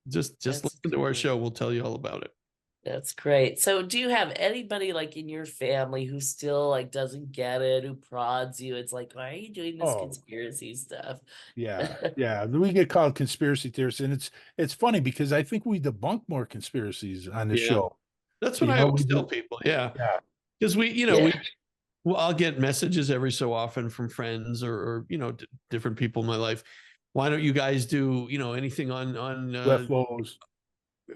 Just That's listen to our great. show. We'll tell you all about it. That's great. So do you have anybody like in your family who still like doesn't get it, who prods you? It's like, why are you doing this Oh, conspiracy stuff? yeah. We get called conspiracy theorists, and it's funny because I think we debunk more conspiracies on the Yeah. show. That's what You I know, always we tell do. people. Yeah. Yeah. Because we, you know, Yeah. well, I'll get messages every so often from friends or you know, different people in my life. Why don't you guys do, you know, anything on UFOs,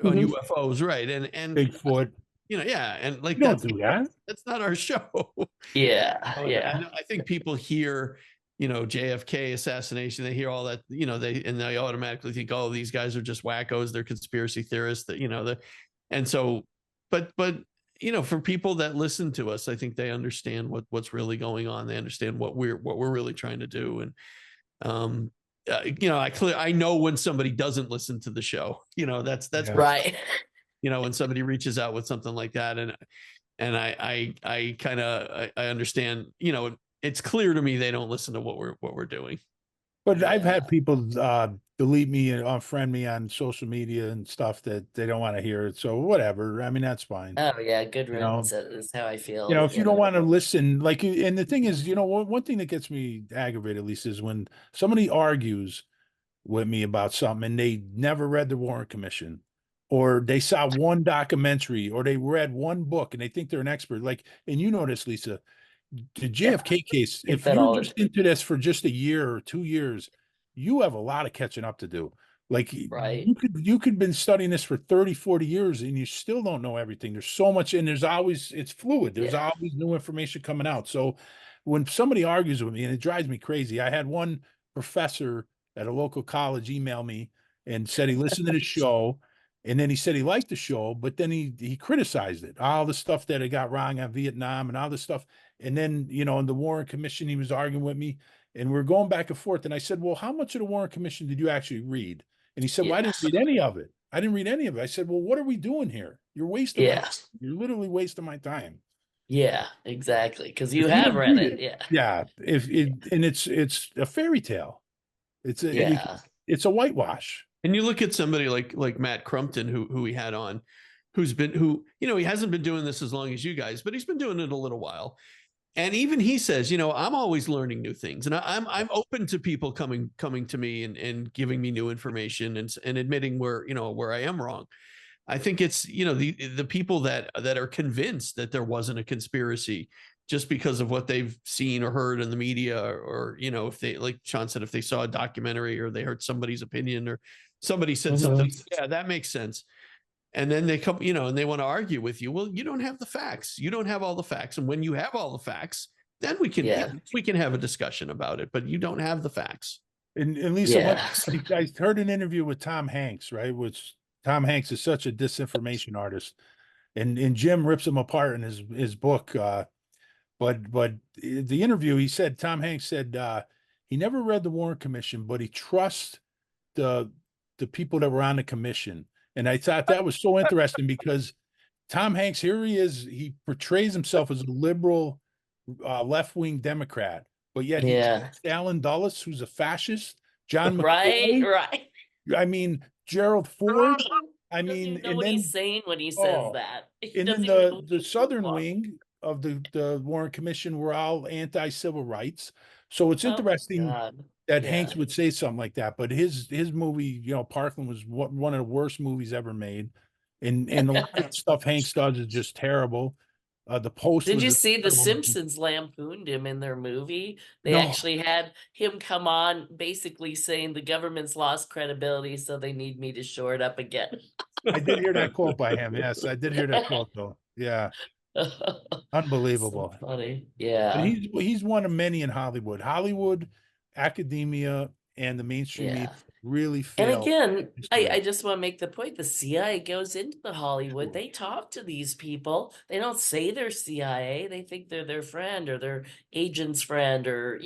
Mhm. UFOs, right? And Bigfoot. you know, yeah, and like You don't do that. that's not our show. Yeah. Yeah. I think people hear, you know, JFK assassination, they hear all that, you know, they automatically think, oh, these guys are just wackos, they're conspiracy theorists, that, you know, and so, but you know, for people that listen to us, I think they understand what's really going on. They understand what we're really trying to do. And you know, I know when somebody doesn't listen to the show. You know, that's Yeah. Right. you know, when somebody reaches out with something like that, and I kind of I understand. You know, it's clear to me they don't listen to what we're doing. But I've Yeah. had people delete me and unfriend me on social media and stuff that they don't want to hear it. So whatever. I mean, that's fine. Oh yeah, good You know, riddance is how I feel. you know, if you You don't know. want to listen, like, and the thing is, you know, one thing that gets me aggravated, at least, is when somebody argues with me about something and they never read the Warren Commission, or they saw one documentary, or they read one book and they think they're an expert. Like, and you know this, Lisa, the Yeah. JFK case, Get if that you're all just into this for just a year or 2 years, you have a lot of catching up to do. Like Right. you could been studying this for 30, 40 years and you still don't know everything. There's so much, and there's always it's fluid. There's Yeah. always new information coming out. So when somebody argues with me, and it drives me crazy, I had one professor at a local college email me and said he listened to the show. And then he said he liked the show, but then he criticized it, all the stuff that it got wrong on Vietnam and all this stuff. And then, you know, in the Warren Commission, he was arguing with me and we're going back and forth. And I said, well, how much of the Warren Commission did you actually read? And he said, well, I Yeah. didn't read any of it. I didn't read any of it. I said, well, what are we doing here? You're wasting my Yeah. time. You're literally wasting my time. Yeah. Exactly. Because you If you have don't read read it. Yeah. yeah. If it and it's a fairy tale. Yeah. It's a whitewash. And you look at somebody like Matt Crumpton, who we had on, who you know, he hasn't been doing this as long as you guys, but he's been doing it a little while. And even he says, you know, I'm always learning new things, and I'm open to people coming to me and giving me new information and admitting where, you know, where I am wrong. I think it's, you know, the people that are convinced that there wasn't a conspiracy just because of what they've seen or heard in the media, or you know, if they, like Sean said, if they saw a documentary or they heard somebody's opinion or somebody said something, yeah, that makes sense. And then they come, you know, and they want to argue with you. Well, you don't have the facts. You don't have all the facts. And when you have all the facts, then we can have a discussion about it. But you don't have the facts. And Lisa, Yeah. I heard an interview with Tom Hanks, right? Which Tom Hanks is such a disinformation artist, and Jim rips him apart in his book. But the interview, he said Tom Hanks said he never read the Warren Commission, but he trusts the people that were on the commission. And I thought that was so interesting because Tom Hanks, here he is, he portrays himself as a liberal, left-wing Democrat, but yet he Yeah. trusts Alan Dulles, who's a fascist, John Right. McCain. Right. I mean, Gerald Ford. I He doesn't mean, even know and what then he's saying when he says oh, that. He and then doesn't even know the who southern you are. wing of the Warren Commission were all anti-civil rights. So it's Oh my interesting God. that Yeah. Hanks would say something like that. But his movie, you know, Parkland was one of the worst movies ever made, and a lot of the stuff Hanks does is just terrible. The Post Did was you a see The terrible movie. Simpsons lampooned him in their movie? They No, actually had him come on basically saying the government's lost credibility, so they need me to shore it up again. I did hear that quote by him. Yes, I did hear that quote though. Yeah, Unbelievable. So funny. But Yeah. he's one of many in Hollywood. Hollywood, academia, and the mainstream media Yeah. really And fail again, this I way. just want to make the point the CIA goes into the Hollywood. Sure. They talk to these people. They don't say they're CIA. They think they're their friend or their agent's friend or,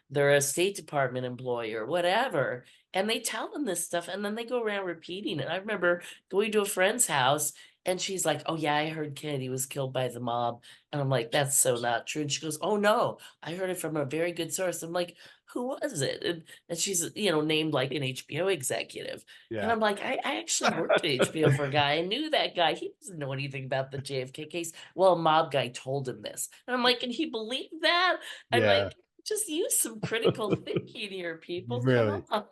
they're a State Department employee or whatever. And they tell them this stuff and then they go around repeating it. I remember going to a friend's house and she's like, "Oh, yeah, I heard Kennedy was killed by the mob." And I'm like, "That's so not true." And she goes, "Oh, no, I heard it from a very good source." I'm like, "Who was it?" And she's, named like an HBO executive. And Yeah. I'm like, I actually worked at HBO for a guy. I knew that guy. He doesn't know anything about the JFK case. Well, a mob guy told him this. And I'm like, can he believe that? I'm Yeah. like, just use some critical thinking here, people. Come Really. on.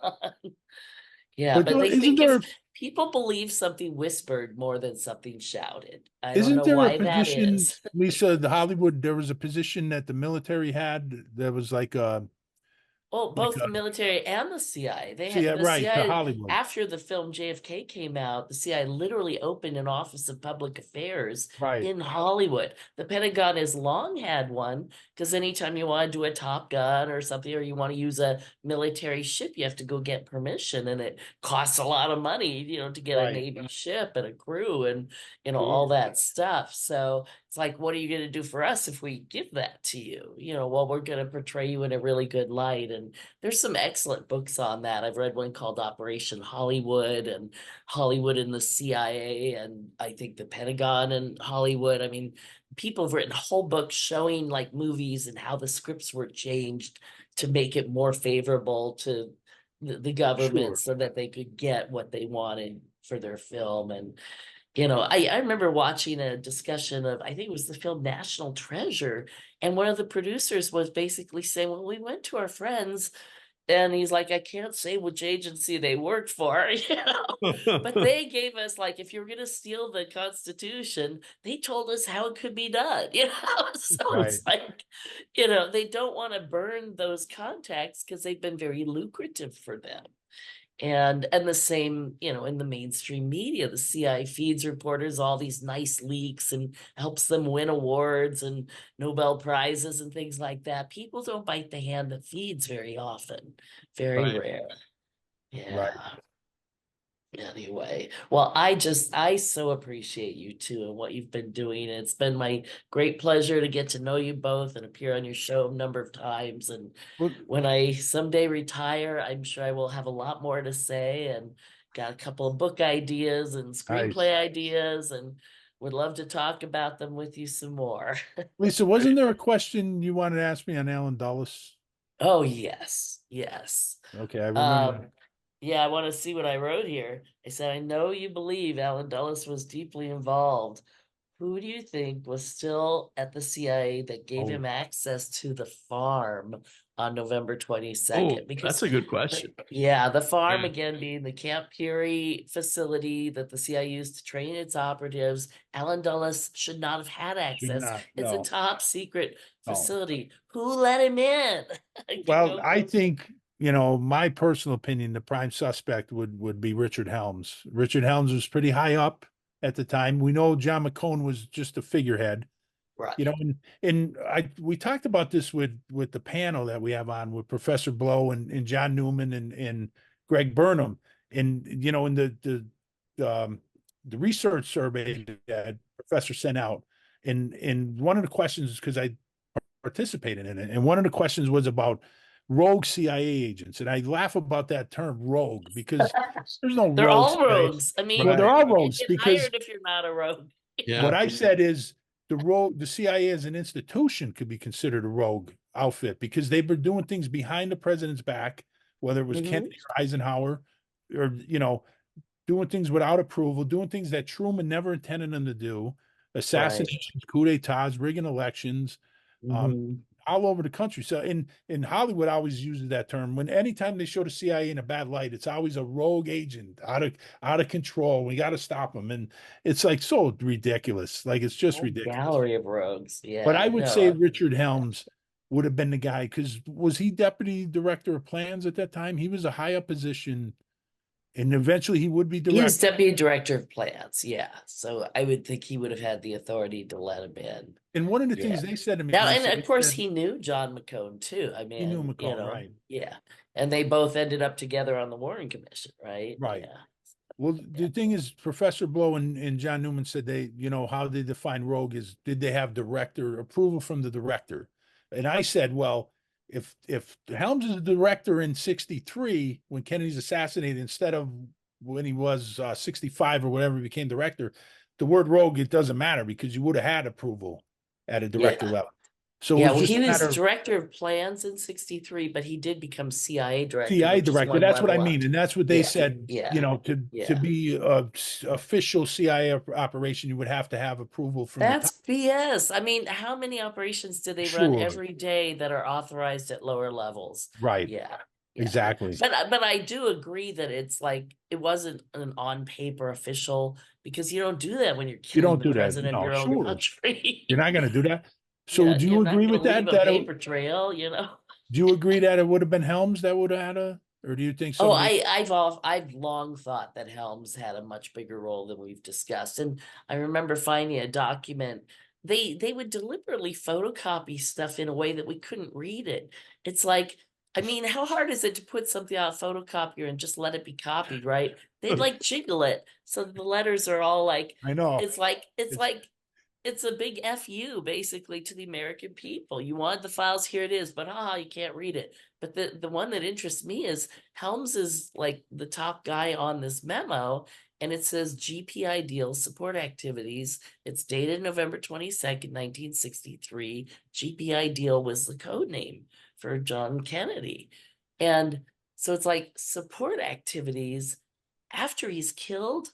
Yeah, But but they isn't think if there people believe something whispered more than something shouted. I don't isn't know there a why that position, is. Lisa, the Hollywood, there was a position that the military had that was Well, like both a the military and the CIA. They see, had yeah, the right, to CIA Hollywood. after the film JFK came out, the CIA literally opened an Office of Public Affairs Right. in Hollywood. The Pentagon has long had one because anytime you want to do a Top Gun or something, or you want to use a military ship, you have to go get permission, and it costs a lot of money, to get a Right. Navy ship and a crew and all Sure. that stuff. So it's like, what are you going to do for us if we give that to you? Well, we're going to portray you in a really good light. And there's some excellent books on that. I've read one called Operation Hollywood and Hollywood and the CIA, and I think the Pentagon and Hollywood. I mean, people have written whole books showing like movies and how the scripts were changed to make it more favorable to the government Sure. so that they could get what they wanted for their film. And I remember watching a discussion of, I think it was the film National Treasure, and one of the producers was basically saying, well, we went to our friends, and he's like, I can't say which agency they worked for, but they gave us, like, if you're going to steal the Constitution, they told us how it could be done, so Right. it's like, they don't want to burn those contacts because they've been very lucrative for them. And the same, in the mainstream media, the CIA feeds reporters all these nice leaks and helps them win awards and Nobel Prizes and things like that. People don't bite the hand that feeds very often. Very Right. rare. Right. Yeah. Anyway, well, I so appreciate you too and what you've been doing. It's been my great pleasure to get to know you both and appear on your show a number of times. And Well, when I someday retire, I'm sure I will have a lot more to say and got a couple of book ideas and screenplay nice. ideas and would love to talk about them with you some more. Lisa, wasn't there a question you wanted to ask me on Alan Dulles? Oh, yes. Yes. Okay, I remember. Um, yeah, I want to see what I wrote here. I said, I know you believe Alan Dulles was deeply involved. Who do you think was still at the CIA that gave Oh, him access to the farm on November Oh, 22nd? that's a good question. Yeah, the farm Yeah. again being the Camp Peary facility that the CIA used to train its operatives. Alan Dulles should not have had should access. not. It's a No. top secret No. facility. Who let him in? Well, I think, my personal opinion, the prime suspect would be Richard Helms. Richard Helms was pretty high up at the time. We know John McCone was just a figurehead, Right. and we talked about this with the panel that we have on with Professor Blow and John Newman and Greg Burnham. And in the research survey that Professor sent out, and one of the questions, because I participated in it, and one of the questions was about rogue CIA agents, and I laugh about that term rogue because there's no They're rogue all CIA. rogues. I mean, Well, they're all you rogues get because hired if you're not a rogue. Yeah. what I said is the CIA as an institution could be considered a rogue outfit because they've been doing things behind the president's back, whether it was Mhm. Kennedy or Eisenhower, or doing things without approval, doing things that Truman never intended them to do, assassinations, coup d'etats, rigging elections, Mhm. all over the country. So in Hollywood always uses that term. When anytime they show the CIA in a bad light, it's always a rogue agent out of control. We got to stop them. And it's like so ridiculous. Like it's just Whole ridiculous. gallery of rogues. Yeah. But I would no, say Richard Helms would have been the guy because was he deputy director of plans at that time? He was a high up position And eventually he would be He was director. deputy director of plans, yeah. So I would think he would have had the authority to let him in. And one of the Yeah. things they said to me, Now, Lisa, and they of course, said- he knew John McCone too. I mean, knew you McCone, know, right. yeah. And they both ended up together on the Warren Commission, right? Right. Yeah. Well, the thing is, Professor Blow and John Newman said they, how they define rogue is, did they have director approval from the director? And I said, well, if Helms is the director in 63 when Kennedy's assassinated, instead of when he was 65 or whatever he became director, the word rogue, it doesn't matter because you would have had approval at a director Yeah. level. So Yeah, it was well, just he a was matter of director of plans in 63, but he did become CIA director. CIA which is director. one That's what I level mean. up. And that's what they Yeah, said, yeah, to yeah. be a official CIA operation, you would have to have approval from the top. That's BS. I mean, how many operations do they run Sure. every day that are authorized at lower levels? Right. Yeah. Exactly. But I do agree that it's like it wasn't an on paper official, because you don't do that when you're You killing don't the do that. president of No, your own sure. country. You're not going to do that. So Yeah, do you're you not agree gonna with that? leave a That paper trail, do you agree that it would have been Helms that would have had or do you think Oh, somebody? I've long thought that Helms had a much bigger role than we've discussed. And I remember finding a document. They would deliberately photocopy stuff in a way that we couldn't read it. It's like, I mean, how hard is it to put something on a photocopier and just let it be copied, right? They'd like jiggle it so that the letters are all like, I know. it's a big FU basically to the American people. You want the files, here it is, but you can't read it. But the one that interests me is Helms is like the top guy on this memo, and it says GP Ideal support activities. It's dated November 22nd, 1963. GP Ideal was the code name for John Kennedy. And so it's like support activities after he's killed.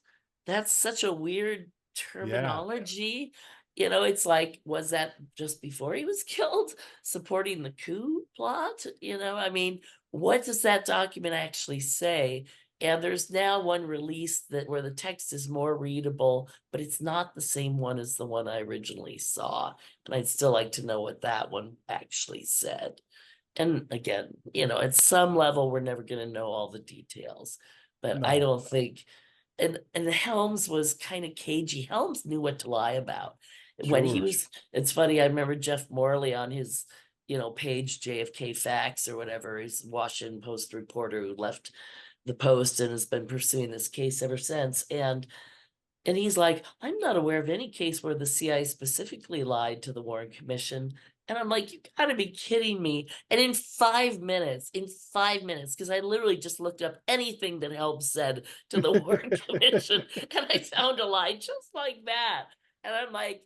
That's such a weird terminology. It's like, was that just before he was killed, supporting the coup plot? I mean, what does that document actually say? And there's now one release where the text is more readable, but it's not the same one as the one I originally saw. And I'd still like to know what that one actually said. And again, at some level, we're never going to know all the details, but I No. don't think. And Helms was kind of cagey. Helms knew what to lie about. When he Sure. was, it's funny, I remember Jeff Morley on his, page JFK Facts or whatever, his Washington Post reporter who left the Post and has been pursuing this case ever since. And he's like, I'm not aware of any case where the CIA specifically lied to the Warren Commission. And I'm like, you gotta be kidding me. And in 5 minutes, because I literally just looked up anything that Helms said to the Warren Commission, and I found a lie just like that. And I'm like,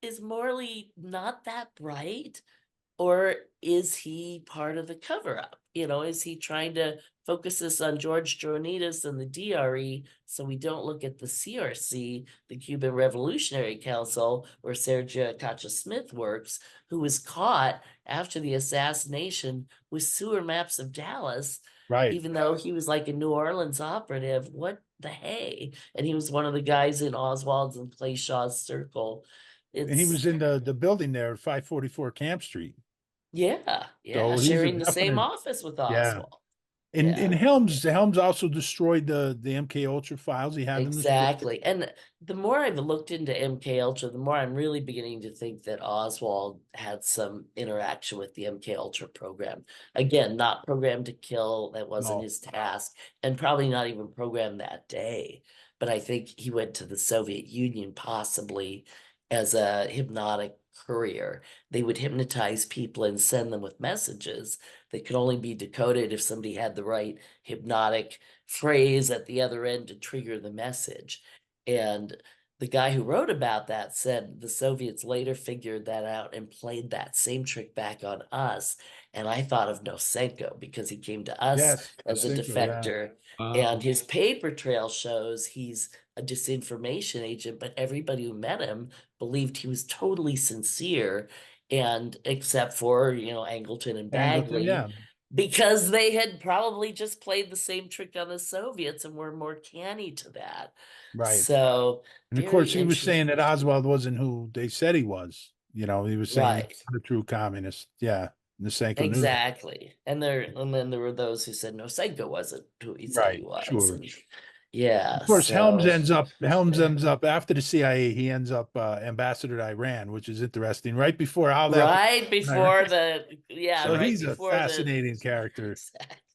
is Morley not that bright? Or is he part of the cover up? Is he trying to focus this on George Jornitas and the DRE so we don't look at the CRC, the Cuban Revolutionary Council, where Sergio Cacha Smith works, who was caught after the assassination with sewer maps of Dallas, Right. even though he was like a New Orleans operative? What the hey? And he was one of the guys in Oswald's and Clayshaw's circle. And he was in the building there at 544 Camp Street. Yeah, So he's a sharing the same definite- office with Yeah. Oswald. And Yeah. Helms also destroyed the MK Ultra files. He had them destroyed. Exactly. And the more I've looked into MK Ultra, the more I'm really beginning to think that Oswald had some interaction with the MK Ultra program. Again, not programmed to kill, that wasn't No. his task, and probably not even programmed that day. But I think he went to the Soviet Union possibly as a hypnotic courier. They would hypnotize people and send them with messages that could only be decoded if somebody had the right hypnotic phrase at the other end to trigger the message. And the guy who wrote about that said the Soviets later figured that out and played that same trick back on us. And I thought of Nosenko because he came to us Yes, as a Nosenko, yeah. defector. And his paper trail shows he's a disinformation agent, but everybody who met him believed he was totally sincere, and except for, Angleton and Bagley. Yeah. Because they had probably just played the same trick on the Soviets and were more canny to that. Right. So, And of very course, he was saying that interesting. Oswald wasn't who they said he was. He was saying Right. he's not a true communist. Yeah. Nosenko knew that. Exactly. And then there were those who said Nosenko wasn't who he said he Right, was. sure. And yeah, Of course, Helms so ends up after the CIA. He ends up ambassador to Iran, which is interesting. Right before all that, right before so right he's a before fascinating character.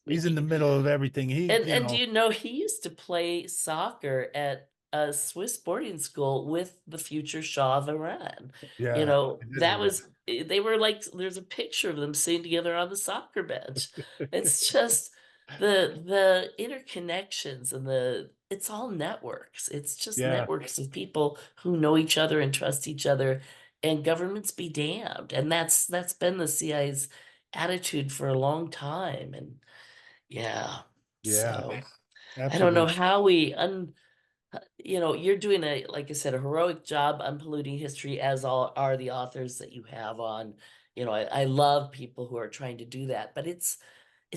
He's in the exactly. middle of everything. And do you know he used to play soccer at a Swiss boarding school with the future Shah of Iran? You Yeah, know, I did that know was they were like there's a picture of them sitting together on the soccer bench. It's just the interconnections and it's all networks. It's just yeah, networks of people who know each other and trust each other, and governments be damned. And that's been the CIA's attitude for a long time. And yeah. yeah, So I don't know absolutely. how you're doing like I said, a heroic job unpolluting history, as all are the authors that you have on. I love people who are trying to do that, but it's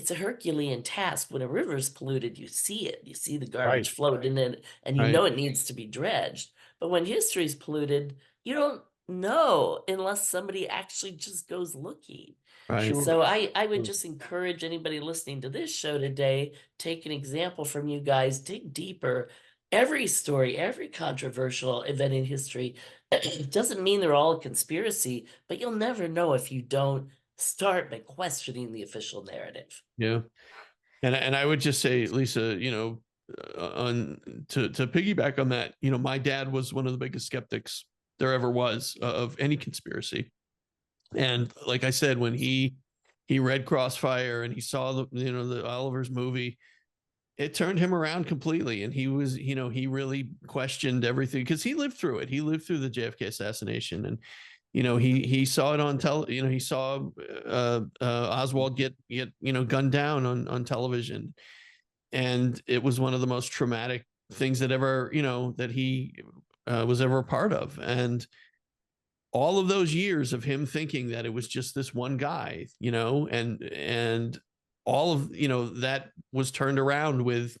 a Herculean task. When a river is polluted, you see it. You see the Right. garbage float in it, and you Right. know it needs to be dredged. But when history is polluted, you don't know unless somebody actually just goes looking. Right. Sure. So I would Sure. just encourage anybody listening to this show today, take an example from you guys, dig deeper. Every story, every controversial event in history, it doesn't mean they're all a conspiracy, but you'll never know if you don't start by questioning the official narrative. Yeah. And I would just say, Lisa, on to piggyback on that, my dad was one of the biggest skeptics there ever was of any conspiracy. And like I said, when he read Crossfire and he saw the Oliver's movie, it turned him around completely. And he was, he really questioned everything because he lived through it. He lived through the JFK assassination, and he saw it on he saw Oswald get gunned down on television, and it was one of the most traumatic things that ever that he was ever a part of. And all of those years of him thinking that it was just this one guy, and all of that was turned around with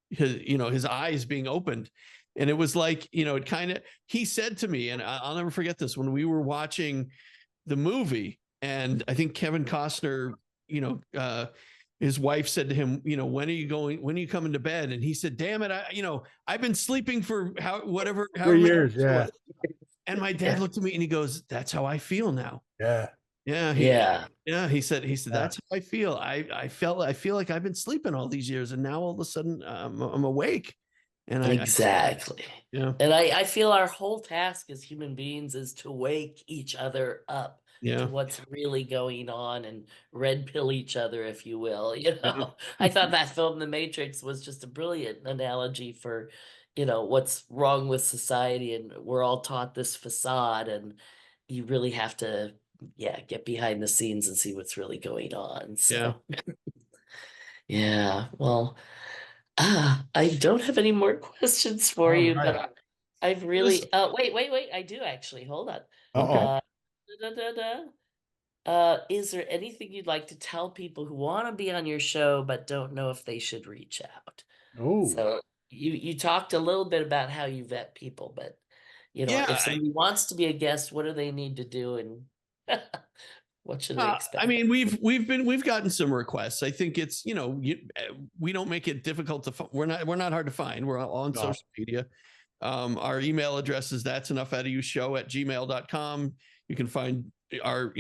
his eyes being opened. And it was like, it kind of, he said to me, and I'll never forget this, when we were watching the movie, and I think Kevin Costner, his wife said to him, when are you coming to bed? And he said, damn it, I've been sleeping for however 3 years. Yeah. And my dad looked at me and he goes, that's how I feel now. Yeah. Yeah. He said, that's how I feel. I feel like I've been sleeping all these years, and now all of a sudden I'm awake. And exactly. Yeah. And I feel our whole task as human beings is to wake each other up to what's really going on and red pill each other, if you will. I thought that film, The Matrix, was just a brilliant analogy for, what's wrong with society, and we're all taught this facade, and you really have to, get behind the scenes and see what's really going on. So, yeah, well, I don't have any more questions for All you, right. but I've really, wait, I do actually, hold on. Uh-oh. Is there anything you'd like to tell people who want to be on your show but don't know if they should reach out? Oh. So you talked a little bit about how you vet people, but if somebody wants to be a guest, what do they need to do, and what should they expect? I mean, we've gotten some requests. I think it's, we don't make it difficult to, we're not hard to find. We're on social media. Our email address is that'senoughfoutofyoushow@gmail.com. You can find our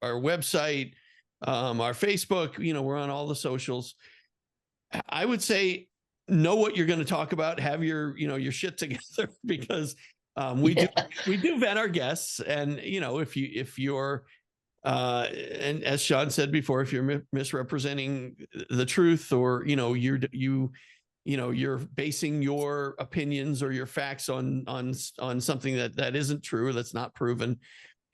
website, our Facebook, we're on all the socials. I would say, know what you're going to talk about, have your shit together, because we do vet our guests. And, if you're, and as Sean said before, if you're misrepresenting the truth, or, you're basing your opinions or your facts on something that isn't true, that's not proven,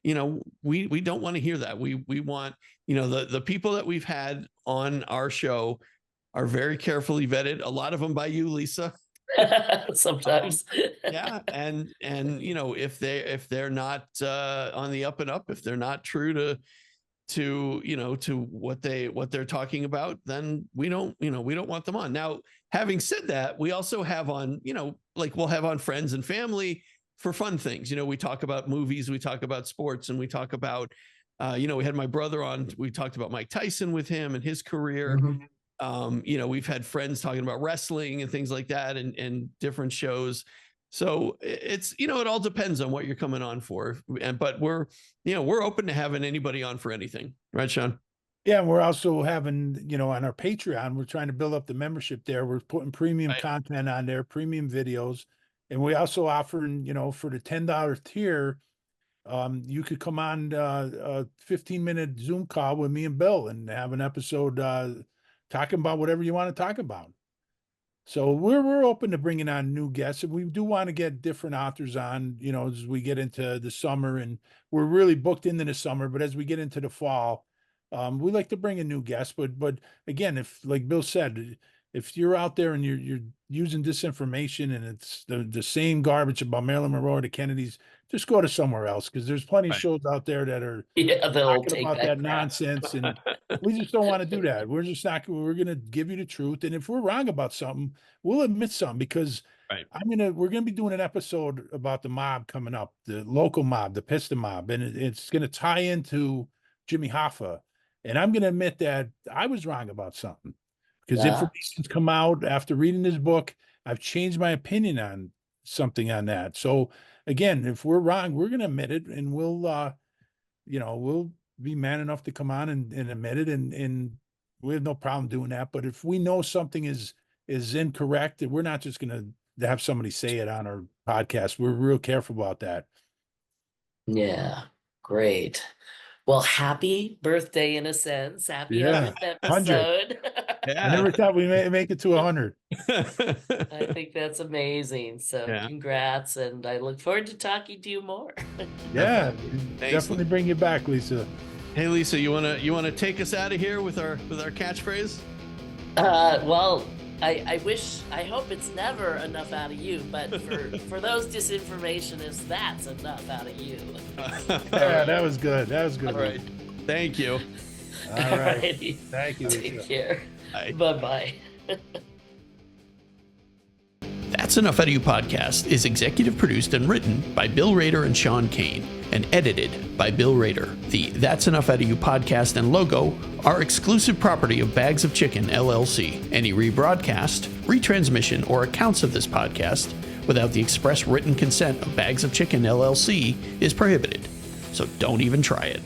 we don't want to hear that. We want, the people that we've had on our show are very carefully vetted. A lot of them by you, Lisa. Sometimes. And if they're not on the up and up, if they're not true to what they're talking about, then we don't want them on. Now, having said that, we also have on, we'll have on friends and family for fun things. We talk about movies, we talk about sports, and we talk about We had my brother on. We talked about Mike Tyson with him and his career. We've had friends talking about wrestling and things like that and different shows. So it's, it all depends on what you're coming on for. But we're open to having anybody on for anything. Right, Sean? Yeah. And we're also having, on our Patreon, we're trying to build up the membership there. We're putting premium content on there, premium videos. And we also offering, for the $10 tier, you could come on a 15-minute Zoom call with me and Bill and have an episode talking about whatever you want to talk about. So we're open to bringing on new guests, and we do want to get different authors on, as we get into the summer, and we're really booked into the summer, but as we get into the fall, we like to bring in new guests. But again, if, like Bill said, if you're out there and you're using disinformation and it's the same garbage about Marilyn Monroe or the Kennedys, just go to somewhere else, because there's plenty of shows out there that are they'll talking take about that crap. nonsense, and we just don't want to do that. We're just not. We're going to give you the truth, and if we're wrong about something, we'll admit something, because we're gonna be doing an episode about the mob coming up, the local mob, the Piston mob, and it's gonna tie into Jimmy Hoffa, and I'm gonna admit that I was wrong about something, because information's come out after reading this book. I've changed my opinion on something on that. So again, if we're wrong, we're gonna admit it, and we'll be man enough to come on and admit it, and we have no problem doing that. But if we know something is incorrect, we're not just gonna have somebody say it on our podcast. We're real careful about that. Yeah, great. Well, happy birthday in a sense. Happy 100th episode. I never thought we may make it to 100. I think that's amazing. So congrats, and I look forward to talking to you more. Yeah, definitely bring you back, Lisa. Hey, Lisa, you wanna take us out of here with our catchphrase? Well, I hope it's never enough out of you, but for those disinformationists, that's enough out of you. Yeah, that was good. All right. Thank you. All right. Alrighty. Thank you, Lisa. Take care. Bye. Bye-bye. That's Enough Out of You podcast is executive produced and written by Bill Rader and Sean Kane and edited by Bill Rader. The That's Enough Out of You podcast and logo are exclusive property of Bags of Chicken, LLC. Any rebroadcast, retransmission, or accounts of this podcast without the express written consent of Bags of Chicken, LLC is prohibited. So don't even try it.